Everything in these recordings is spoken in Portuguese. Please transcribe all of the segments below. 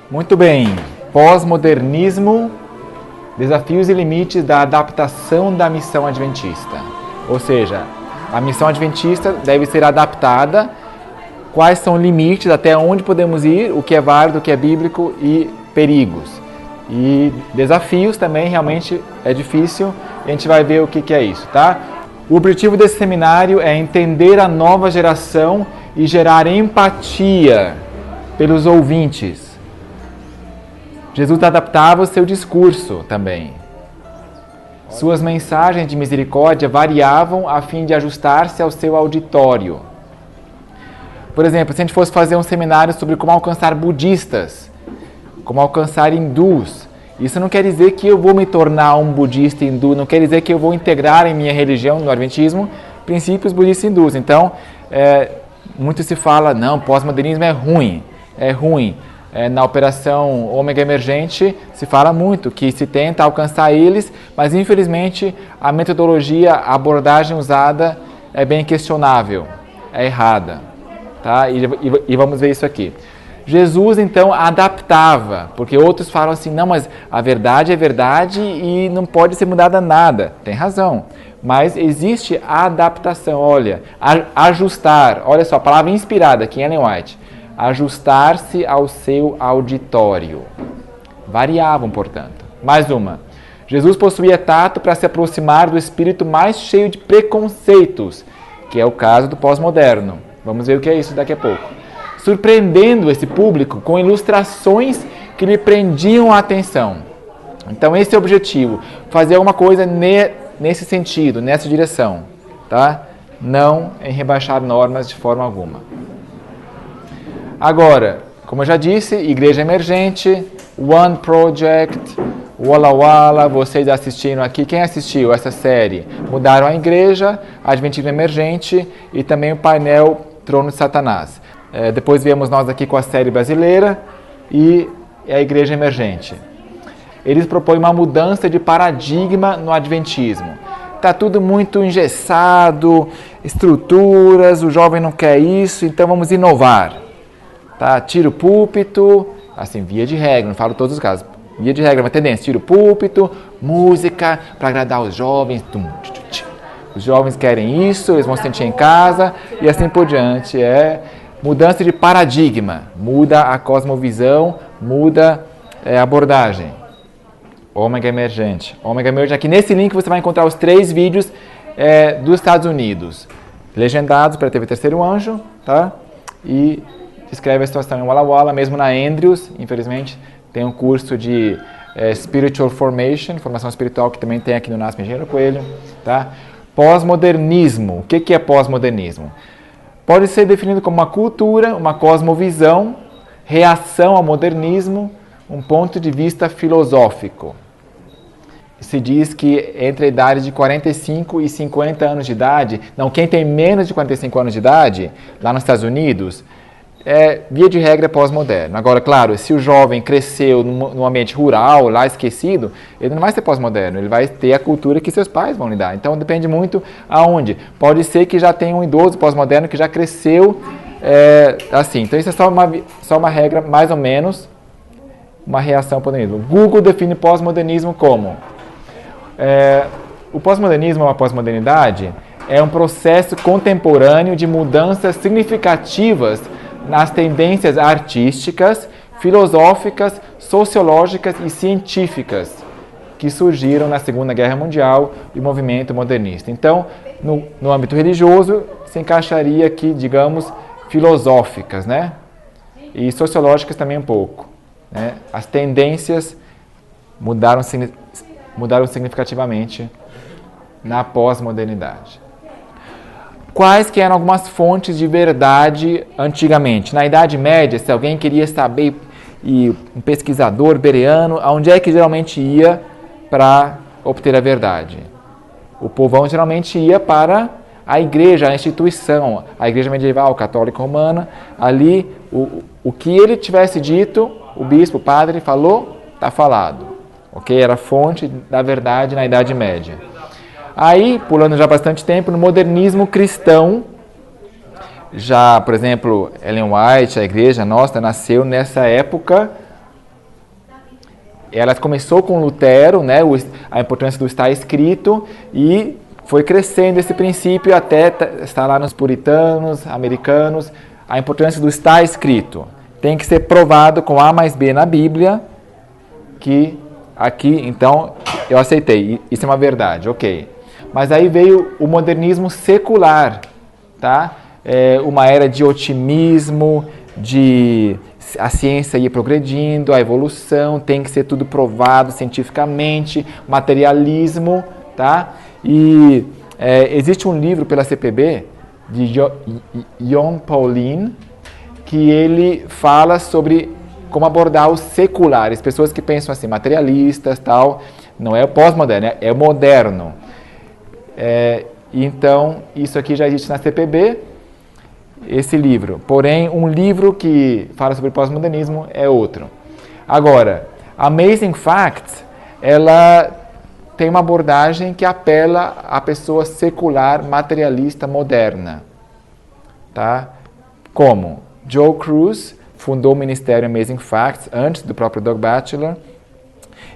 Muito bem. Pós-modernismo, desafios e limites da adaptação da missão adventista. Ou seja, a missão adventista deve ser adaptada. Quais são os limites, até onde podemos ir, o que é válido, o que é bíblico e perigos. E desafios também, realmente é difícil, e a gente vai ver o que é isso, tá? O objetivo desse seminário é entender a nova geração e gerar empatia pelos ouvintes. Jesus adaptava o seu discurso também. Suas mensagens de misericórdia variavam a fim de ajustar-se ao seu auditório. Por exemplo, se a gente fosse fazer um seminário sobre como alcançar budistas, como alcançar hindus, isso não quer dizer que eu vou me tornar um budista hindu, não quer dizer que eu vou integrar em minha religião, no adventismo, princípios budistas hindus. Então, muito se fala, não, pós-modernismo é ruim. Na operação Ômega Emergente se fala muito que se tenta alcançar eles, mas infelizmente a metodologia, a abordagem usada é bem questionável, é errada. Tá? E vamos ver isso aqui. Jesus, então, adaptava, porque outros falam assim, não, mas a verdade é verdade e não pode ser mudada nada. Tem razão, mas existe a adaptação, olha, ajustar, olha só, a palavra inspirada aqui em Ellen White, ajustar-se ao seu auditório. Variavam, portanto. Mais uma. Jesus possuía tato para se aproximar do espírito mais cheio de preconceitos, que é o caso do pós-moderno. Vamos ver o que é isso daqui a pouco. Surpreendendo esse público com ilustrações que lhe prendiam a atenção. Então esse é o objetivo, fazer alguma coisa nesse sentido, nessa direção, tá? Não em rebaixar normas de forma alguma. Agora, como eu já disse, Igreja Emergente, One Project, Walla Walla, vocês assistiram aqui, quem assistiu essa série? Mudaram a Igreja, Adventismo Emergente e também o painel Trono de Satanás. Depois viemos nós aqui com a série brasileira e a Igreja Emergente. Eles propõem uma mudança de paradigma no Adventismo. Está tudo muito engessado, estruturas, o jovem não quer isso, então vamos inovar. Tá? Tira o púlpito, assim, via de regra, não falo todos os casos, via de regra, uma tendência, tira o púlpito, música para agradar os jovens, os jovens querem isso, eles vão se sentir em casa e assim por diante. Mudança de paradigma, muda a cosmovisão, muda a abordagem. Ômega Emergente. Ômega Emergente, aqui nesse link você vai encontrar os 3 vídeos dos Estados Unidos, legendados para a TV Terceiro Anjo, tá? E descreve a situação em Walla Walla, mesmo na Andrews, infelizmente, tem um curso de Spiritual Formation, formação espiritual, que também tem aqui no NASP Engenheiro Coelho, tá? Pós-modernismo. O que é pós-modernismo? Pode ser definido como uma cultura, uma cosmovisão, reação ao modernismo, um ponto de vista filosófico. Se diz que entre a idade de 45 e 50 anos de idade, quem tem menos de 45 anos de idade, lá nos Estados Unidos, via de regra, é pós-moderno. Agora, claro, se o jovem cresceu num ambiente rural, lá esquecido, ele não vai ser pós-moderno, ele vai ter a cultura que seus pais vão lhe dar. Então, depende muito aonde. Pode ser que já tenha um idoso pós-moderno que já cresceu assim. Então, isso é só uma regra, mais ou menos, uma reação ao modernismo. Google define pós-modernismo como? O pós-modernismo, uma pós-modernidade, é um processo contemporâneo de mudanças significativas nas tendências artísticas, filosóficas, sociológicas e científicas que surgiram na Segunda Guerra Mundial e o movimento modernista. Então, no âmbito religioso, se encaixaria aqui, digamos, filosóficas, né? E sociológicas também um pouco, né? As tendências mudaram significativamente na pós-modernidade. Quais que eram algumas fontes de verdade antigamente? Na Idade Média, se alguém queria saber, e um pesquisador bereano, aonde é que geralmente ia para obter a verdade? O povão geralmente ia para a igreja, a instituição, a igreja medieval, católica romana. Ali, o que ele tivesse dito, o bispo, o padre falou, está falado. Okay? Era a fonte da verdade na Idade Média. Aí, pulando já bastante tempo, no modernismo cristão, já, por exemplo, Ellen White, a igreja nossa, nasceu nessa época ela começou com Lutero, né, a importância do estar escrito, e foi crescendo esse princípio até estar lá nos puritanos, americanos, a importância do estar escrito. Tem que ser provado com A mais B na Bíblia, que aqui, então, eu aceitei, isso é uma verdade, ok. Mas aí veio o modernismo secular, tá? Uma era de otimismo, de a ciência ir progredindo, a evolução, tem que ser tudo provado cientificamente, materialismo, tá? E existe um livro pela CPB, de John Pauline, que ele fala sobre como abordar os seculares, pessoas que pensam assim, materialistas, tal, não é o pós-moderno, é o moderno. Então, isso aqui já existe na CPB, esse livro. Porém, um livro que fala sobre pós-modernismo é outro. Agora, Amazing Facts, ela tem uma abordagem que apela à pessoa secular, materialista, moderna. Tá? Como? Joe Cruz fundou o Ministério Amazing Facts antes do próprio Doug Batchelor,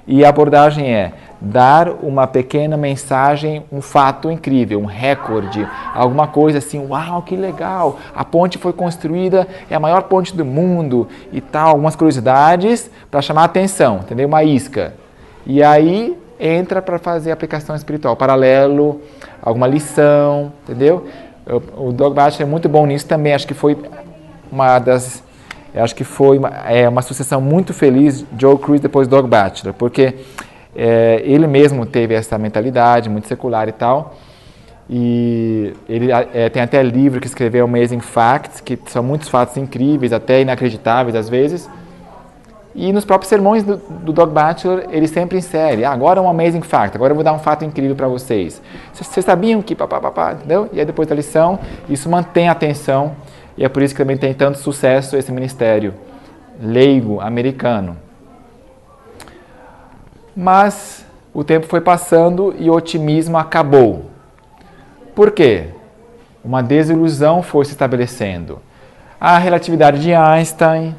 e a abordagem é dar uma pequena mensagem, um fato incrível, um recorde, alguma coisa assim, uau, que legal, a ponte foi construída, é a maior ponte do mundo e tal, algumas curiosidades para chamar a atenção, entendeu? Uma isca. E aí entra para fazer aplicação espiritual, paralelo, alguma lição, entendeu? O Doug Batchelor é muito bom nisso também, acho que foi uma sucessão muito feliz, Joe Cruz depois Doug Batchelor, porque ele mesmo teve essa mentalidade muito secular e tal, e ele tem até livro que escreveu Amazing Facts, que são muitos fatos incríveis, até inacreditáveis às vezes, e nos próprios sermões do Doug Batchelor, ele sempre insere, agora um Amazing Fact, agora eu vou dar um fato incrível para vocês. Vocês sabiam que papapá, entendeu? E aí depois da lição, isso mantém a atenção, e é por isso que também tem tanto sucesso esse ministério leigo americano. Mas o tempo foi passando e o otimismo acabou. Por quê? Uma desilusão foi se estabelecendo. A relatividade de Einstein,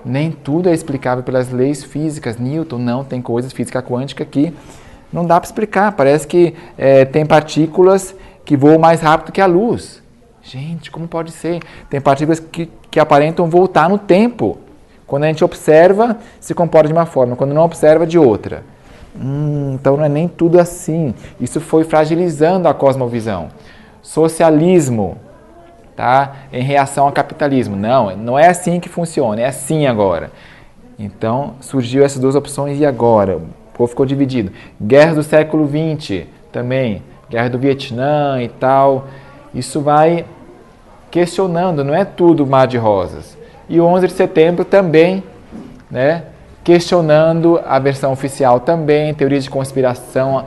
nem tudo é explicável pelas leis físicas. Newton, não, tem coisas, física quântica que não dá para explicar. Parece que tem partículas que voam mais rápido que a luz. Gente, como pode ser? Tem partículas que aparentam voltar no tempo. Quando a gente observa, se comporta de uma forma. Quando não observa, de outra. Então não é nem tudo assim. Isso foi fragilizando a cosmovisão. Socialismo, tá? Em reação ao capitalismo. Não é assim que funciona, é assim agora. Então surgiu essas duas opções, e agora? O povo ficou dividido. Guerras do século XX também, guerra do Vietnã e tal. Isso vai questionando, não é tudo mar de rosas. E o 11 de setembro também, né? Questionando a versão oficial também, teorias de conspiração,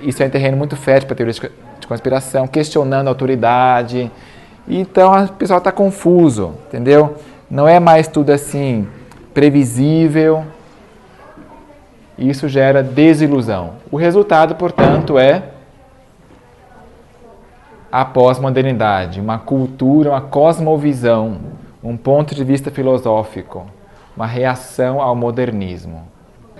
isso é um terreno muito fértil para teorias de conspiração, questionando a autoridade. Então o pessoal está confuso, entendeu? Não é mais tudo assim previsível. Isso gera desilusão. O resultado, portanto, é a pós-modernidade, uma cultura, uma cosmovisão, um ponto de vista filosófico, uma reação ao modernismo.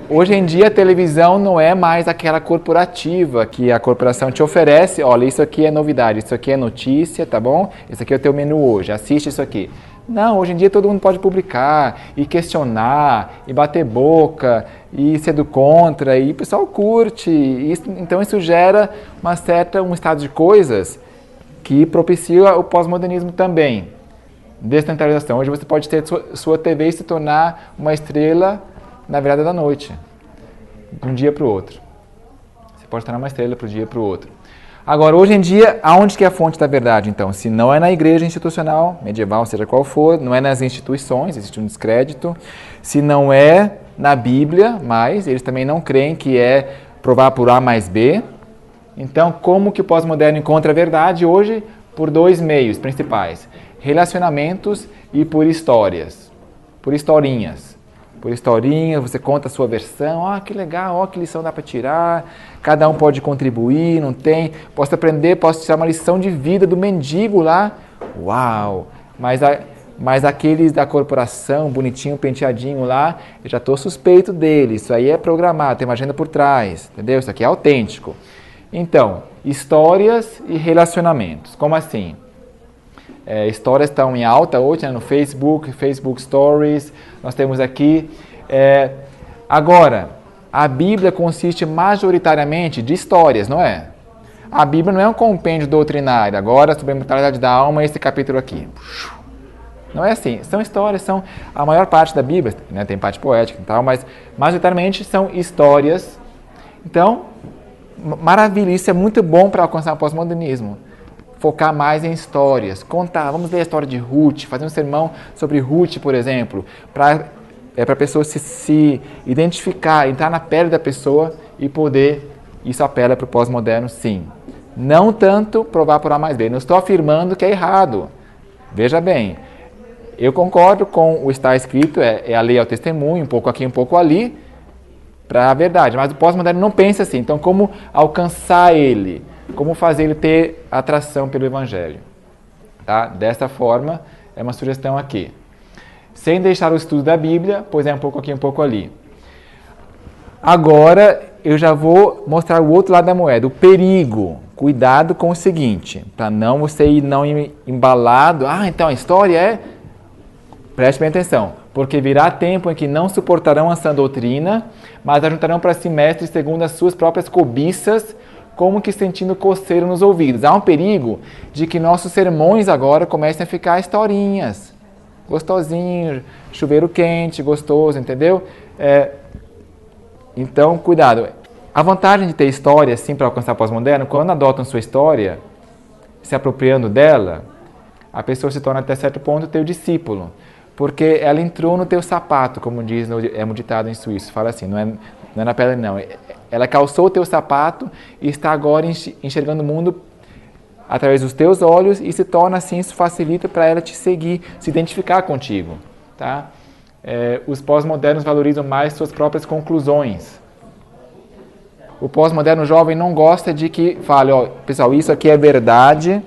Hoje em dia a televisão não é mais aquela corporativa que a corporação te oferece, olha, isso aqui é novidade, isso aqui é notícia, tá bom? Esse aqui é o teu menu hoje, assiste isso aqui. Não, hoje em dia todo mundo pode publicar, e questionar, e bater boca, e ser do contra, e o pessoal curte. Então isso gera um estado de coisas que propicia o pós-modernismo também. Descentralização. Hoje você pode ter sua TV e se tornar uma estrela na virada da noite, de um dia para o outro. Você pode tornar uma estrela para um dia para o outro. Agora, hoje em dia, aonde que é a fonte da verdade, então? Se não é na igreja institucional, medieval, seja qual for, não é nas instituições, existe um descrédito. Se não é na Bíblia, mas eles também não creem que é provar por A mais B. Então, como que o pós-moderno encontra a verdade hoje? Por dois meios principais. Relacionamentos e por histórias. Por historinhas. Por historinhas, você conta a sua versão. Que legal, que lição dá para tirar. Cada um pode contribuir, não tem. Posso aprender, posso tirar uma lição de vida do mendigo lá. Uau! Mas aqueles da corporação, bonitinho, penteadinho lá, eu já estou suspeito dele. Isso aí é programado, tem uma agenda por trás, entendeu? Isso aqui é autêntico. Então, histórias e relacionamentos. Como assim? Histórias estão em alta hoje, né, no Facebook, Facebook Stories, nós temos aqui. Agora, a Bíblia consiste majoritariamente de histórias, não é? A Bíblia não é um compêndio doutrinário, agora sobre a imortalidade da alma, esse capítulo aqui. Não é assim, são histórias, são a maior parte da Bíblia, né, tem parte poética e tal, mas majoritariamente são histórias. Então, maravilha, isso é muito bom para alcançar o pós-modernismo. Focar mais em histórias, contar, vamos ler a história de Ruth, fazer um sermão sobre Ruth, por exemplo, para a pessoa se identificar, entrar na pele da pessoa e poder, isso apela para o pós-moderno, sim. Não tanto provar por A mais B, não estou afirmando que é errado. Veja bem, eu concordo com o está escrito, a lei ao testemunho, um pouco aqui, um pouco ali, para a verdade, mas o pós-moderno não pensa assim, então como alcançar ele? Como fazer ele ter atração pelo Evangelho? Tá? Dessa forma, é uma sugestão aqui. Sem deixar o estudo da Bíblia, pois é um pouco aqui, um pouco ali. Agora, eu já vou mostrar o outro lado da moeda, o perigo. Cuidado com o seguinte, para não você ir não embalado. Então a história é... Preste bem atenção. Porque virá tempo em que não suportarão a sã doutrina, mas ajuntarão para si mestres segundo as suas próprias cobiças, como que sentindo coceiro nos ouvidos. Há um perigo de que nossos sermões agora comecem a ficar historinhas. Gostosinho, chuveiro quente, gostoso, entendeu? Então, cuidado. A vantagem de ter história, assim, para alcançar o pós-moderno, quando adotam sua história, se apropriando dela, a pessoa se torna até certo ponto teu discípulo. Porque ela entrou no teu sapato, como diz um ditado em suíço. Fala assim, não é na pele não. Ela calçou o teu sapato e está agora enxergando o mundo através dos teus olhos e se torna assim, isso facilita para ela te seguir, se identificar contigo. Tá? Os pós-modernos valorizam mais suas próprias conclusões. O pós-moderno jovem não gosta de que fale, pessoal, isso aqui é verdade,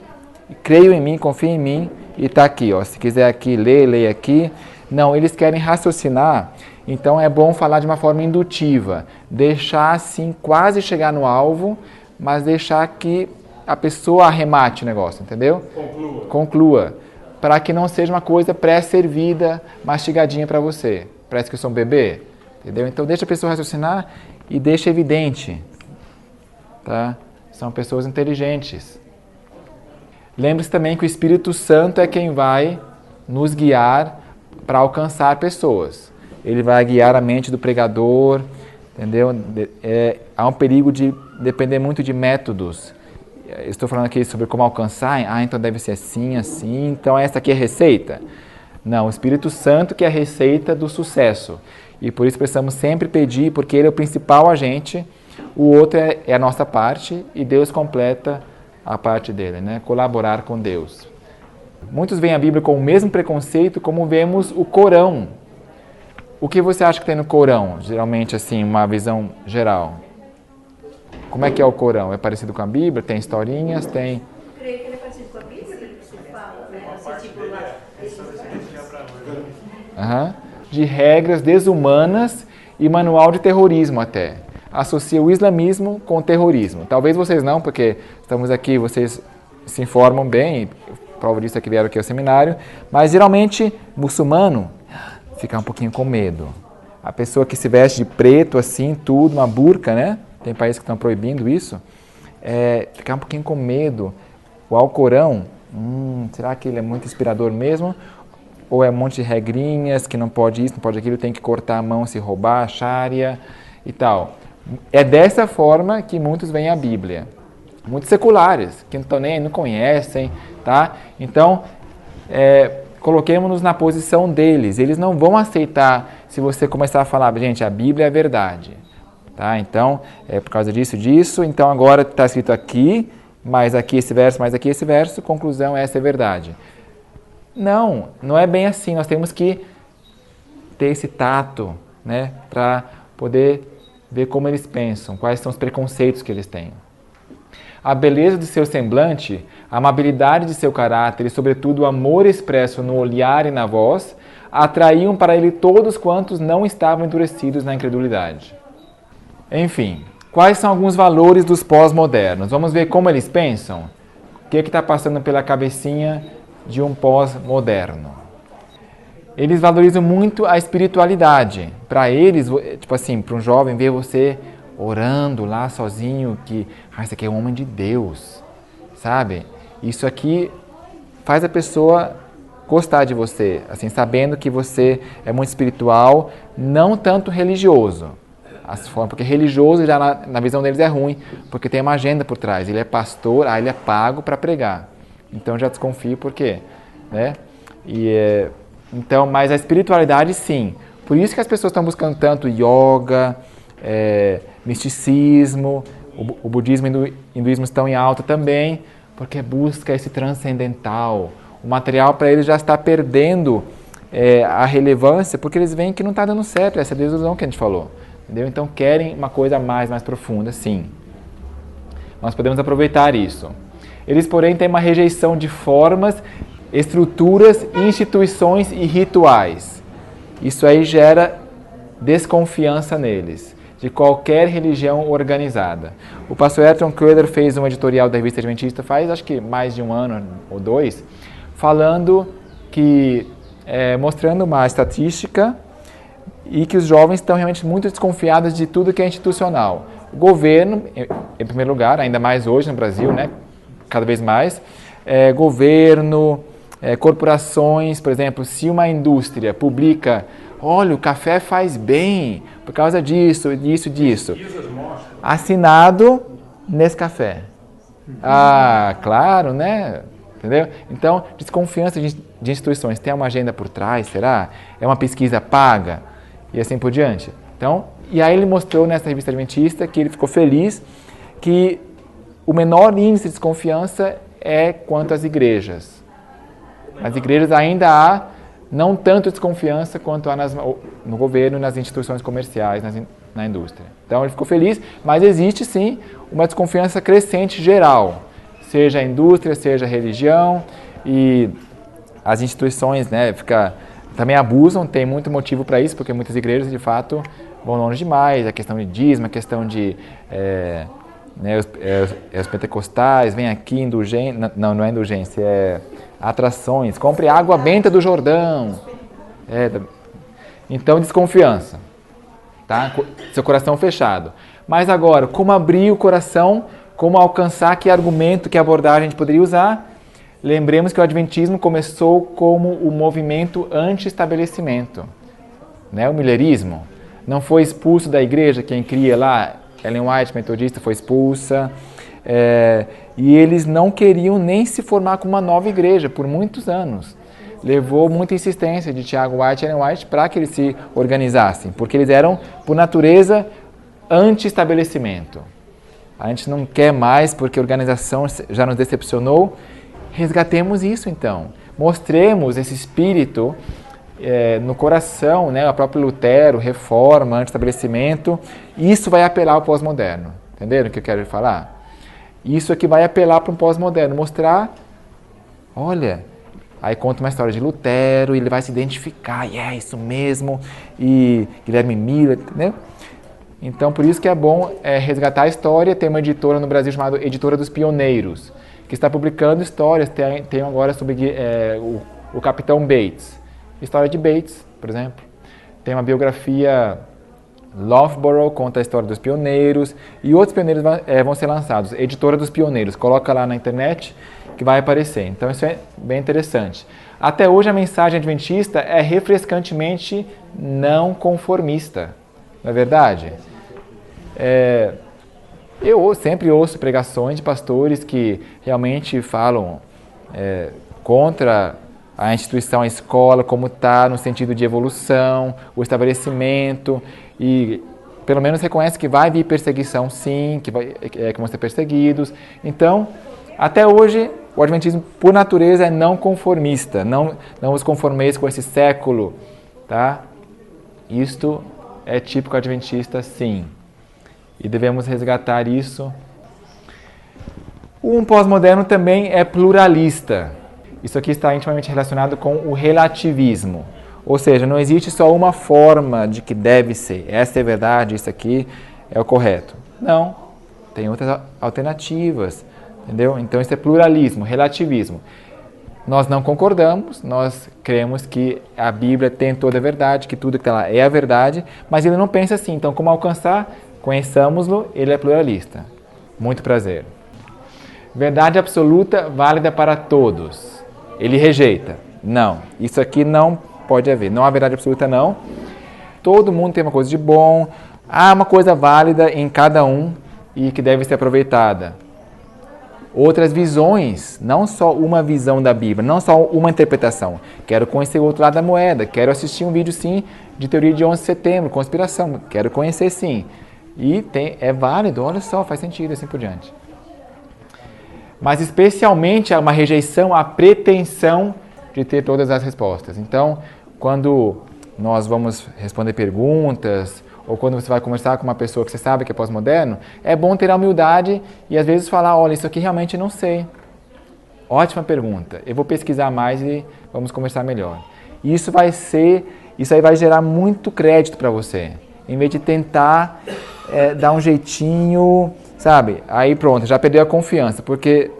creio em mim, confio em mim e está aqui. Se quiser aqui ler, leia aqui. Não, eles querem raciocinar. Então é bom falar de uma forma indutiva, deixar assim quase chegar no alvo, mas deixar que a pessoa arremate o negócio, entendeu? Conclua. Para que não seja uma coisa pré-servida, mastigadinha para você. Parece que eu sou um bebê, entendeu? Então deixa a pessoa raciocinar e deixa evidente. Tá? São pessoas inteligentes. Lembre-se também que o Espírito Santo é quem vai nos guiar para alcançar pessoas. Ele vai guiar a mente do pregador, entendeu? Há um perigo de depender muito de métodos. Estou falando aqui sobre como alcançar, então deve ser assim, assim, então essa aqui é a receita. Não, o Espírito Santo que é a receita do sucesso. E por isso precisamos sempre pedir, porque ele é o principal agente, o outro é a nossa parte e Deus completa a parte dele, né? Colaborar com Deus. Muitos veem a Bíblia com o mesmo preconceito como vemos o Corão. O que você acha que tem no Corão? Geralmente, assim, uma visão geral. Como é que é o Corão? É parecido com a Bíblia? Tem historinhas? Tem... Eu creio que ele é parecido com a Bíblia, que você fala, né? Assim, tipo lá... De regras desumanas e manual de terrorismo até. Associa o islamismo com o terrorismo. Talvez vocês não, porque estamos aqui, vocês se informam bem, prova disso é que vieram aqui ao seminário, mas geralmente muçulmano fica um pouquinho com medo. A pessoa que se veste de preto, assim, tudo, uma burca, né? Tem países que estão proibindo isso. Ficar um pouquinho com medo. O Alcorão, será que ele é muito inspirador mesmo? Ou é um monte de regrinhas, que não pode isso, não pode aquilo, tem que cortar a mão se roubar, a Sharia e tal. É dessa forma que muitos veem a Bíblia. Muitos seculares, que não estão nem aí, não conhecem, tá? Então, coloquemos-nos na posição deles. Eles não vão aceitar se você começar a falar, gente, a Bíblia é verdade. Tá? Então, é por causa disso, então agora está escrito aqui, mais aqui esse verso, mais aqui esse verso, conclusão, essa é verdade. Não é bem assim, nós temos que ter esse tato, né, para poder ver como eles pensam, quais são os preconceitos que eles têm. a beleza do seu semblante, a amabilidade de seu caráter e, sobretudo, o amor expresso no olhar e na voz, atraíam para ele todos quantos não estavam endurecidos na incredulidade. Enfim, quais são alguns valores dos pós-modernos? Vamos ver como eles pensam? O que está passando pela cabecinha de um pós-moderno? Eles valorizam muito a espiritualidade. Para eles, tipo assim, para um jovem ver você orando lá sozinho, que isso aqui é um homem de Deus, sabe? Isso aqui faz a pessoa gostar de você, assim, sabendo que você é muito espiritual, não tanto religioso. Porque religioso já na visão deles é ruim, porque tem uma agenda por trás. Ele é pastor, ele é pago para pregar. Então já desconfio por quê, né? Então, mas a espiritualidade sim. Por isso que as pessoas estão buscando tanto yoga, misticismo, o budismo e o hinduísmo estão em alta também, porque busca esse transcendental. O material para eles já está perdendo a relevância, porque eles veem que não está dando certo, essa desilusão que a gente falou. Entendeu? Então querem uma coisa mais profunda, sim. Nós podemos aproveitar isso. Eles, porém, têm uma rejeição de formas, estruturas, instituições e rituais. Isso aí gera desconfiança neles, de qualquer religião organizada. O pastor Ayrton Kroeder fez um editorial da Revista Adventista faz, acho que mais de 1 ano ou 2, falando que, mostrando uma estatística e que os jovens estão realmente muito desconfiados de tudo que é institucional. O governo, em primeiro lugar, ainda mais hoje no Brasil, né, cada vez mais, governo, corporações, por exemplo, se uma indústria publica, olha, o café faz bem, por causa disso, disso, assinado Nescafé. Ah, claro, né? Entendeu? Então, desconfiança de instituições. Tem uma agenda por trás, será? É uma pesquisa paga? E assim por diante. Então, e aí ele mostrou nessa revista adventista que ele ficou feliz que o menor índice de desconfiança é quanto às igrejas. As igrejas ainda há não tanto desconfiança quanto há no governo, nas instituições comerciais, na indústria. Então ele ficou feliz, mas existe sim uma desconfiança crescente geral, seja a indústria, seja a religião, e as instituições, né, também abusam, tem muito motivo para isso, porque muitas igrejas, de fato, vão longe demais, a questão de dízimo, a questão de os pentecostais, vem aqui, indulgência, não é indulgência, é atrações, compre água benta do Jordão. Então, desconfiança, tá? Seu coração fechado. Mas agora, como abrir o coração, como alcançar, que argumento, que abordagem a gente poderia usar? Lembremos que o Adventismo começou como o movimento anti-estabelecimento, né? O millerismo. Não foi expulso da igreja, quem cria lá, Ellen White, metodista, foi expulsa. E eles não queriam nem se formar como uma nova igreja por muitos anos. Levou muita insistência de Tiago White e Ellen White para que eles se organizassem, porque eles eram, por natureza, anti-estabelecimento. A gente não quer mais porque a organização já nos decepcionou. Resgatemos isso, então. Mostremos esse espírito no coração, né? O próprio Lutero, reforma, anti-estabelecimento. Isso vai apelar ao pós-moderno. Entenderam o que eu quero falar? Isso aqui vai apelar para um pós-moderno. Mostrar, olha, aí conta uma história de Lutero, e ele vai se identificar, e é isso mesmo, e Guilherme Miller, entendeu? Então, por isso que é bom resgatar a história. Tem uma editora no Brasil chamada Editora dos Pioneiros, que está publicando histórias. Tem agora sobre o Capitão Bates. História de Bates, por exemplo. Tem uma biografia, Loughborough, conta a história dos pioneiros. E outros pioneiros vão ser lançados. Editora dos Pioneiros. Coloca lá na internet que vai aparecer. Então isso é bem interessante. Até hoje a mensagem adventista é refrescantemente não conformista. Não é verdade? Eu sempre ouço pregações de pastores que realmente falam contra a instituição, a escola, como está, no sentido de evolução, o estabelecimento, e pelo menos reconhece que vai vir perseguição, sim, que vão ser perseguidos. Então, até hoje, o adventismo, por natureza, é não conformista. Não vos conformeis com esse século, tá? Isto é típico adventista, sim. E devemos resgatar isso. Um pós-moderno também é pluralista. Isso aqui está intimamente relacionado com o relativismo. Ou seja, não existe só uma forma de que deve ser. Essa é a verdade, isso aqui é o correto. Não, tem outras alternativas, entendeu? Então isso é pluralismo, relativismo. Nós não concordamos, nós cremos que a Bíblia tem toda a verdade, que tudo que está lá é a verdade, mas ele não pensa assim. Então, como alcançar? Conheçamos-lo, ele é pluralista. Muito prazer. Verdade absoluta, válida para todos. Ele rejeita. Não, isso aqui não pode haver. Não há verdade absoluta, não. Todo mundo tem uma coisa de bom. Há uma coisa válida em cada um e que deve ser aproveitada. Outras visões, não só uma visão da Bíblia, não só uma interpretação. Quero conhecer o outro lado da moeda, quero assistir um vídeo, sim, de teoria de 11 de setembro, conspiração, quero conhecer, sim. E é válido, olha só, faz sentido, assim por diante. Mas especialmente há uma rejeição à pretensão de ter todas as respostas. Então, quando nós vamos responder perguntas, ou quando você vai conversar com uma pessoa que você sabe que é pós-moderno, é bom ter a humildade e às vezes falar, olha, isso aqui realmente não sei. Ótima pergunta. Eu vou pesquisar mais e vamos conversar melhor. Isso aí vai gerar muito crédito para você. Em vez de tentar dar um jeitinho, sabe? Aí pronto, já perdeu a confiança, porque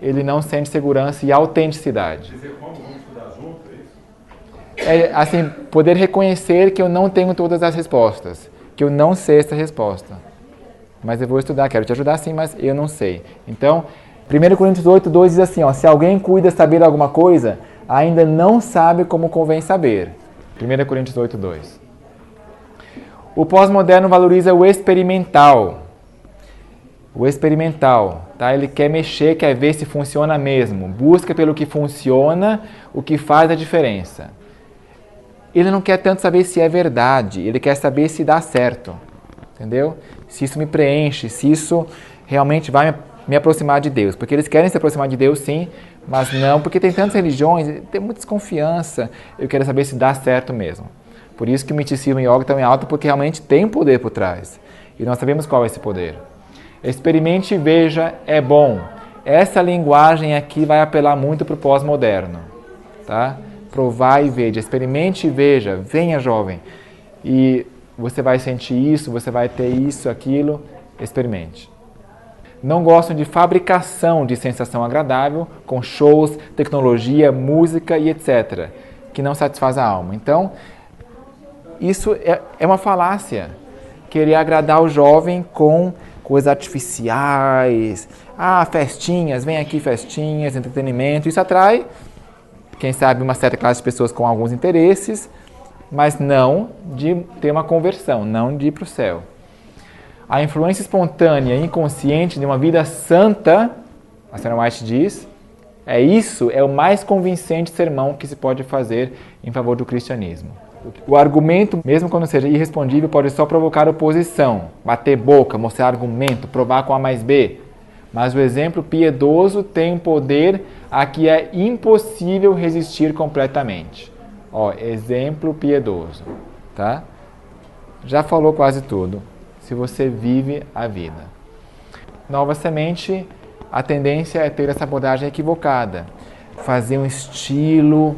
ele não sente segurança e autenticidade. É assim, poder reconhecer que eu não tenho todas as respostas, que eu não sei essa resposta. Mas eu vou estudar, quero te ajudar sim, mas eu não sei. Então, 1 Coríntios 8:2 diz assim, ó, se alguém cuida saber alguma coisa, ainda não sabe como convém saber. 1 Coríntios 8:2. O pós-moderno valoriza o experimental. O experimental, tá? Ele quer mexer, quer ver se funciona mesmo. Busca pelo que funciona, o que faz a diferença. Ele não quer tanto saber se é verdade, ele quer saber se dá certo, entendeu? Se isso me preenche, se isso realmente vai me aproximar de Deus. Porque eles querem se aproximar de Deus, sim, mas não, porque tem tantas religiões, tem muita desconfiança. Eu quero saber se dá certo mesmo. Por isso que o misticismo e o yoga estão em alta, porque realmente tem um poder por trás. E nós sabemos qual é esse poder. Experimente e veja, é bom. Essa linguagem aqui vai apelar muito para o pós-moderno, tá? Provar e veja, experimente e veja, venha jovem. E você vai sentir isso, você vai ter isso, aquilo, experimente. Não gostam de fabricação de sensação agradável, com shows, tecnologia, música e etc., que não satisfaz a alma. Então, isso é uma falácia, querer agradar o jovem com coisas artificiais, festinhas, vem aqui festinhas, entretenimento, isso atrai, quem sabe, uma certa classe de pessoas com alguns interesses, mas não de ter uma conversão, não de ir para o céu. A influência espontânea e inconsciente de uma vida santa, a Senhora White diz, é o mais convincente sermão que se pode fazer em favor do cristianismo. O argumento, mesmo quando seja irrespondível, pode só provocar oposição, bater boca, mostrar argumento, provar com A mais B. Mas o exemplo piedoso tem um poder a que é impossível resistir completamente. Exemplo piedoso, tá? Já falou quase tudo. Se você vive a vida. Nova Semente, a tendência é ter essa abordagem equivocada. Fazer um estilo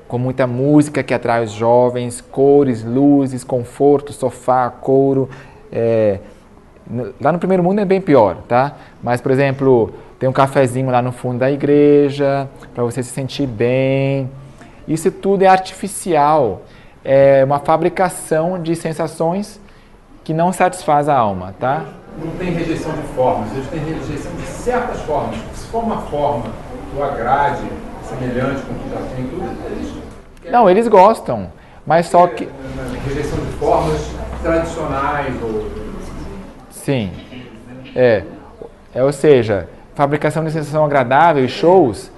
com muita música que atrai os jovens, cores, luzes, conforto, sofá, couro. Lá no primeiro mundo é bem pior, tá? Mas, por exemplo, tem um cafezinho lá no fundo da igreja, para você se sentir bem. Isso tudo é artificial. É uma fabricação de sensações que não satisfaz a alma, tá? Não tem rejeição de formas, eles têm rejeição de certas formas. Se for uma forma que o agrade, semelhante com o que já tem, tudo, não, eles gostam, mas só que... Rejeição de formas tradicionais ou... Sim, ou seja, fabricação de sensação agradável e shows,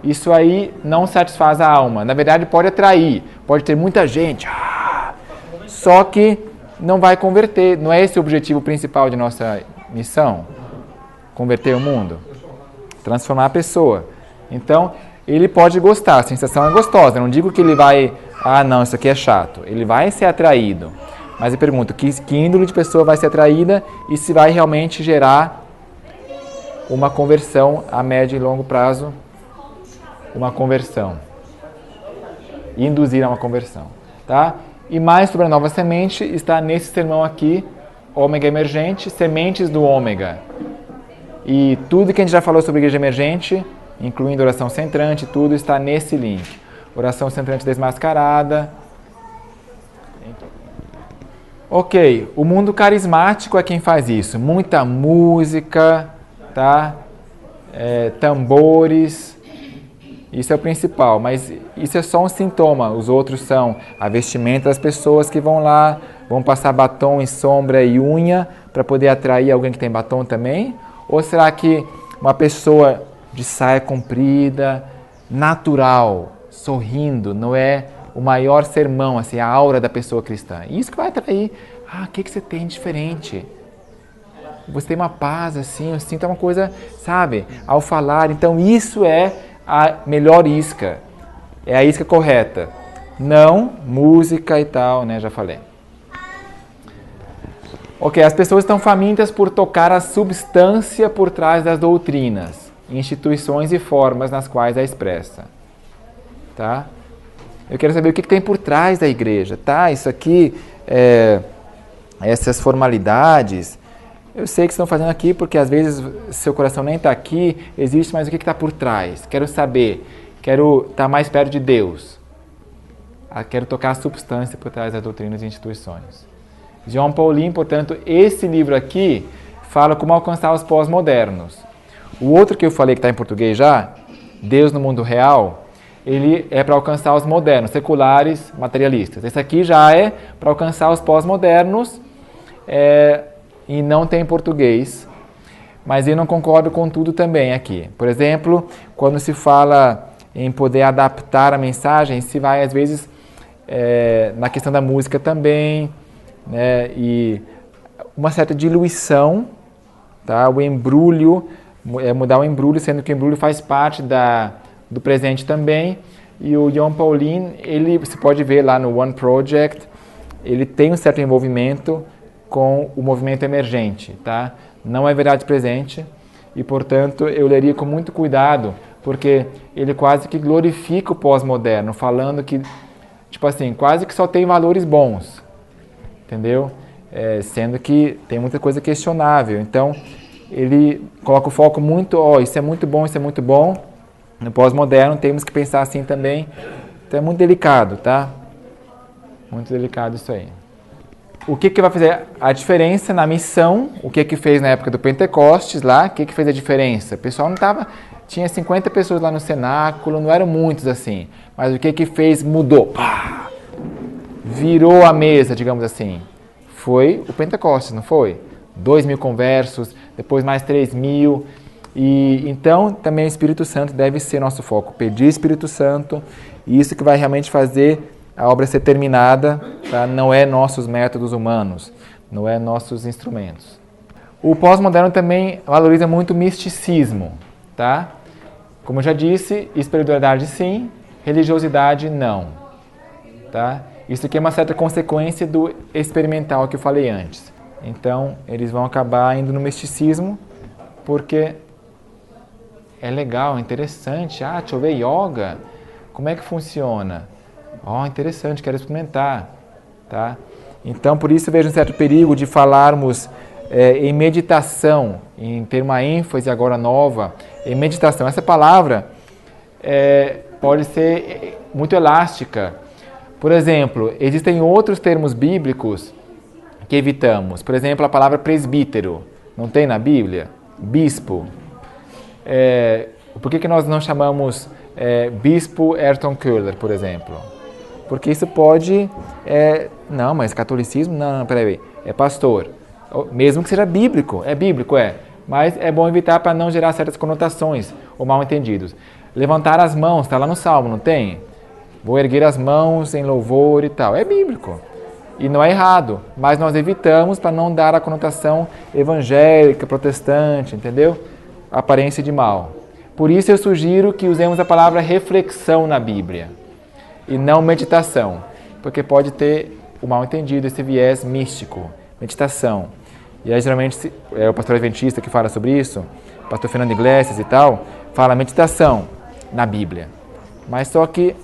isso aí não satisfaz a alma. Na verdade, pode atrair, pode ter muita gente, só que não vai converter. Não é esse o objetivo principal de nossa missão? Converter o mundo? Transformar a pessoa. Então, ele pode gostar, a sensação é gostosa. Eu não digo que ele vai, não, isso aqui é chato. Ele vai ser atraído. Mas eu pergunto, que índole de pessoa vai ser atraída e se vai realmente gerar uma conversão a médio e longo prazo, uma conversão. Induzir a uma conversão, tá? E mais sobre a nova semente está nesse sermão aqui, Ômega Emergente, Sementes do Ômega. E tudo que a gente já falou sobre igreja emergente, incluindo oração centrante, tudo está nesse link. Oração centrante desmascarada. Ok, o mundo carismático é quem faz isso. Muita música, tá? Tambores. Isso é o principal, mas isso é só um sintoma. Os outros são a vestimenta das pessoas que vão lá, vão passar batom e sombra e unha para poder atrair alguém que tem batom também? Ou será que uma pessoa de saia comprida, natural, sorrindo, não é o maior sermão, assim, a aura da pessoa cristã? Isso que vai atrair. O que você tem diferente? Você tem uma paz, assim, eu sinto uma coisa, sabe, ao falar. Então isso é a melhor isca, é a isca correta. Não música e tal, né? Já falei. Ok, as pessoas estão famintas por tocar a substância por trás das doutrinas, instituições e formas nas quais a expressa. Tá? Eu quero saber o que tem por trás da igreja, tá? Isso aqui, essas formalidades, eu sei que estão fazendo aqui porque às vezes seu coração nem está aqui, existe, mas o que está por trás? Quero saber, quero estar mais perto de Deus. Quero tocar a substância por trás das doutrinas e instituições. John Paulin, portanto, esse livro aqui fala como alcançar os pós-modernos. O outro que eu falei que está em português já, Deus no Mundo Real, ele é para alcançar os modernos, seculares, materialistas. Esse aqui já é para alcançar os pós-modernos, e não tem em português, mas eu não concordo com tudo também aqui. Por exemplo, quando se fala em poder adaptar a mensagem, se vai às vezes na questão da música também, né, e uma certa diluição, tá? O embrulho, mudar o embrulho, sendo que o embrulho faz parte do presente também. E o John Paulin, você pode ver lá no One Project, ele tem um certo envolvimento com o movimento emergente, tá? Não é verdade presente e, portanto, eu leria com muito cuidado, porque ele quase que glorifica o pós-moderno, falando que, tipo assim, quase que só tem valores bons, entendeu? Sendo que tem muita coisa questionável. Então, ele coloca o foco muito, isso é muito bom, isso é muito bom. No pós-moderno temos que pensar assim também. Então é muito delicado, tá? Muito delicado isso aí. O que vai fazer a diferença na missão? O que fez na época do Pentecostes lá? O que fez a diferença? O pessoal não estava... Tinha 50 pessoas lá no cenáculo, não eram muitos assim. Mas o que fez? Mudou. Pá! Virou a mesa, digamos assim. Foi o Pentecostes, não foi? 2.000 conversos, depois mais 3.000. E então também o Espírito Santo deve ser nosso foco. Pedir Espírito Santo, e isso que vai realmente fazer a obra ser terminada, tá? Não é nossos métodos humanos, não é nossos instrumentos. O pós-moderno também valoriza muito o misticismo, tá? Como eu já disse, espiritualidade sim, religiosidade não, tá? Isso aqui é uma certa consequência do experimental que eu falei antes. Então, eles vão acabar indo no misticismo, porque é legal, é interessante. Deixa eu ver yoga, como é que funciona? Interessante, quero experimentar, tá? Então, por isso eu vejo um certo perigo de falarmos em meditação, em ter uma ênfase agora nova em meditação. Essa palavra pode ser muito elástica. Por exemplo, existem outros termos bíblicos que evitamos. Por exemplo, a palavra presbítero, não tem na Bíblia? Bispo. Por que nós não chamamos Bispo Ayrton Köhler, por exemplo? Porque isso pode... não, mas catolicismo? Não, peraí. É pastor. Mesmo que seja bíblico. É bíblico, mas é bom evitar para não gerar certas conotações ou mal-entendidos. Levantar as mãos, está lá no Salmo, não tem? Vou erguer as mãos em louvor e tal. É bíblico. E não é errado, mas nós evitamos para não dar a conotação evangélica, protestante, entendeu? Aparência de mal. Por isso eu sugiro que usemos a palavra reflexão na Bíblia e não meditação, porque pode ter o mal-entendido, esse viés místico. Meditação. E aí geralmente é o pastor adventista que fala sobre isso, o pastor Fernando Iglesias e tal, fala meditação na Bíblia. Mas só que,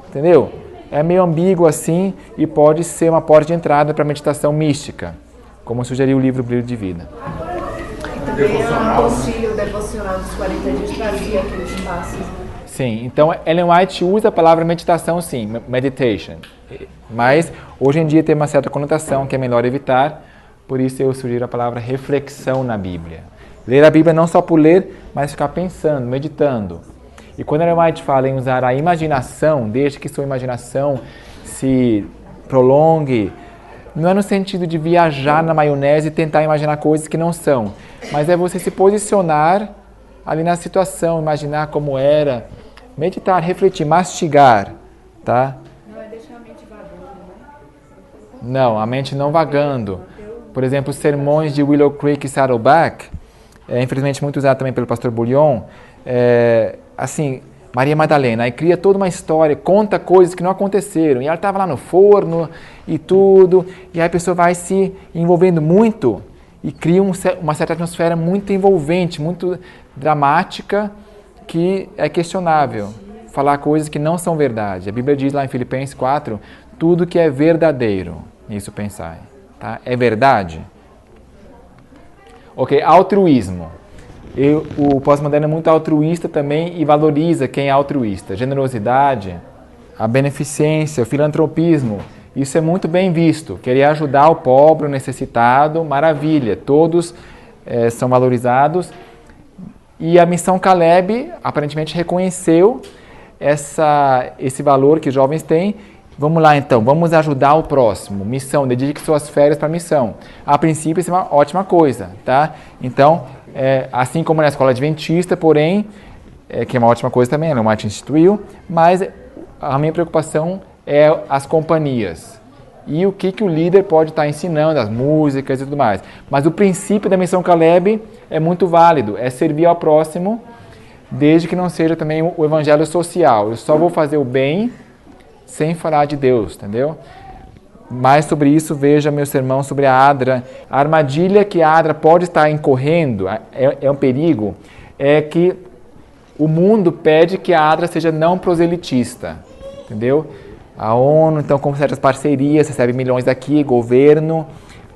entendeu? É meio ambíguo assim e pode ser uma porta de entrada para a meditação mística, como sugeriu o livro Brilho de Vida. Também o concílio devocional dos 40 dias trazia aqueles passos. Sim, então Ellen White usa a palavra meditação sim, meditation, mas hoje em dia tem uma certa conotação que é melhor evitar, por isso eu sugiro a palavra reflexão na Bíblia. Ler a Bíblia não só por ler, mas ficar pensando, meditando. E quando Ellen White fala em usar a imaginação, desde que sua imaginação se prolongue, não é no sentido de viajar na maionese e tentar imaginar coisas que não são, mas é você se posicionar ali na situação, imaginar como era, meditar, refletir, mastigar, tá? Não é deixar a mente vagando, né? Não, a mente não vagando. Por exemplo, os sermões de Willow Creek e Saddleback, infelizmente muito usado também pelo pastor Bullion, assim, Maria Madalena, aí cria toda uma história, conta coisas que não aconteceram, e ela estava lá no forno e tudo, e aí a pessoa vai se envolvendo muito e cria uma certa atmosfera muito envolvente, muito dramática, que é questionável. Falar coisas que não são verdade. A Bíblia diz lá em Filipenses 4, tudo que é verdadeiro, nisso pensai. Tá? É verdade? Ok, altruísmo. O pós-moderno é muito altruísta também e valoriza quem é altruísta. Generosidade, a beneficência, o filantropismo, isso é muito bem visto. Querer ajudar o pobre, o necessitado, maravilha. Todos são valorizados. E a missão Caleb aparentemente reconheceu esse valor que os jovens têm. Vamos lá então, vamos ajudar o próximo. Missão, dedique suas férias para a missão. A princípio isso é uma ótima coisa, tá? Então, assim como na escola adventista, porém, que é uma ótima coisa também, ela White instituiu, mas a minha preocupação é as companhias. E o que o líder pode estar ensinando, as músicas e tudo mais. Mas o princípio da missão Caleb é muito válido, é servir ao próximo, desde que não seja também o evangelho social. Eu só vou fazer o bem sem falar de Deus, entendeu? Mais sobre isso, veja meu sermão sobre a Adra. A armadilha que a Adra pode estar incorrendo, é um perigo, é que o mundo pede que a Adra seja não proselitista, entendeu? A ONU, então, com certas parcerias, recebe milhões daqui, governo,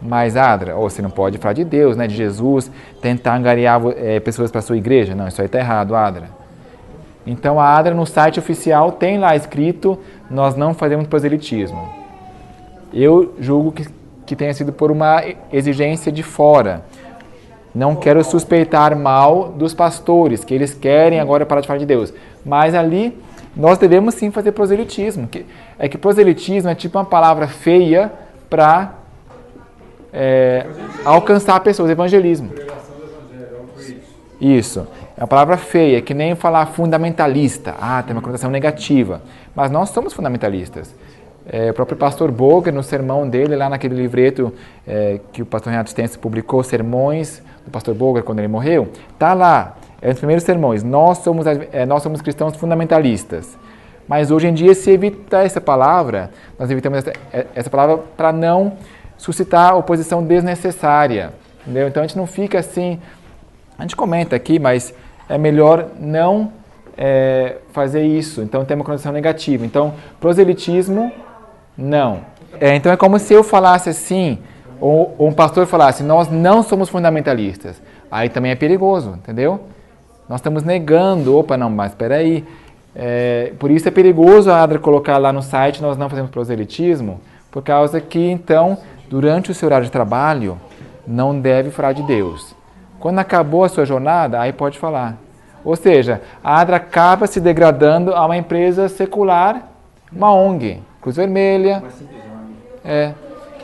mas Adra, você não pode falar de Deus, né, de Jesus, tentar angariar pessoas para a sua igreja. Não, isso aí está errado, Adra. Então, a Adra, no site oficial, tem lá escrito, nós não fazemos proselitismo. Eu julgo que tenha sido por uma exigência de fora. Não quero suspeitar mal dos pastores, que eles querem agora parar de falar de Deus. Mas ali, nós devemos sim fazer proselitismo. É que proselitismo é tipo uma palavra feia para alcançar pessoas, evangelismo. Isso. É uma palavra feia, que nem falar fundamentalista. Tem uma conotação negativa. Mas nós somos fundamentalistas. O próprio pastor Boger, no sermão dele, lá naquele livreto que o pastor Renato Stenson publicou, Sermões do pastor Boger, quando ele morreu, está lá, é um dos primeiros sermões, nós somos cristãos fundamentalistas. Mas hoje em dia se evita essa palavra, nós evitamos essa palavra para não suscitar oposição desnecessária. Entendeu? Então a gente não fica assim, a gente comenta aqui, mas é melhor não fazer isso. Então tem uma conotação negativa. Então, proselitismo, não. Então é como se eu falasse assim, ou um pastor falasse, nós não somos fundamentalistas. Aí também é perigoso, entendeu? Nós estamos negando, não, mas espera aí. Por isso é perigoso a Adra colocar lá no site, nós não fazemos proselitismo, por causa que, então, durante o seu horário de trabalho, não deve falar de Deus. Quando acabou a sua jornada, aí pode falar. Ou seja, a Adra acaba se degradando a uma empresa secular, uma ONG, Cruz Vermelha.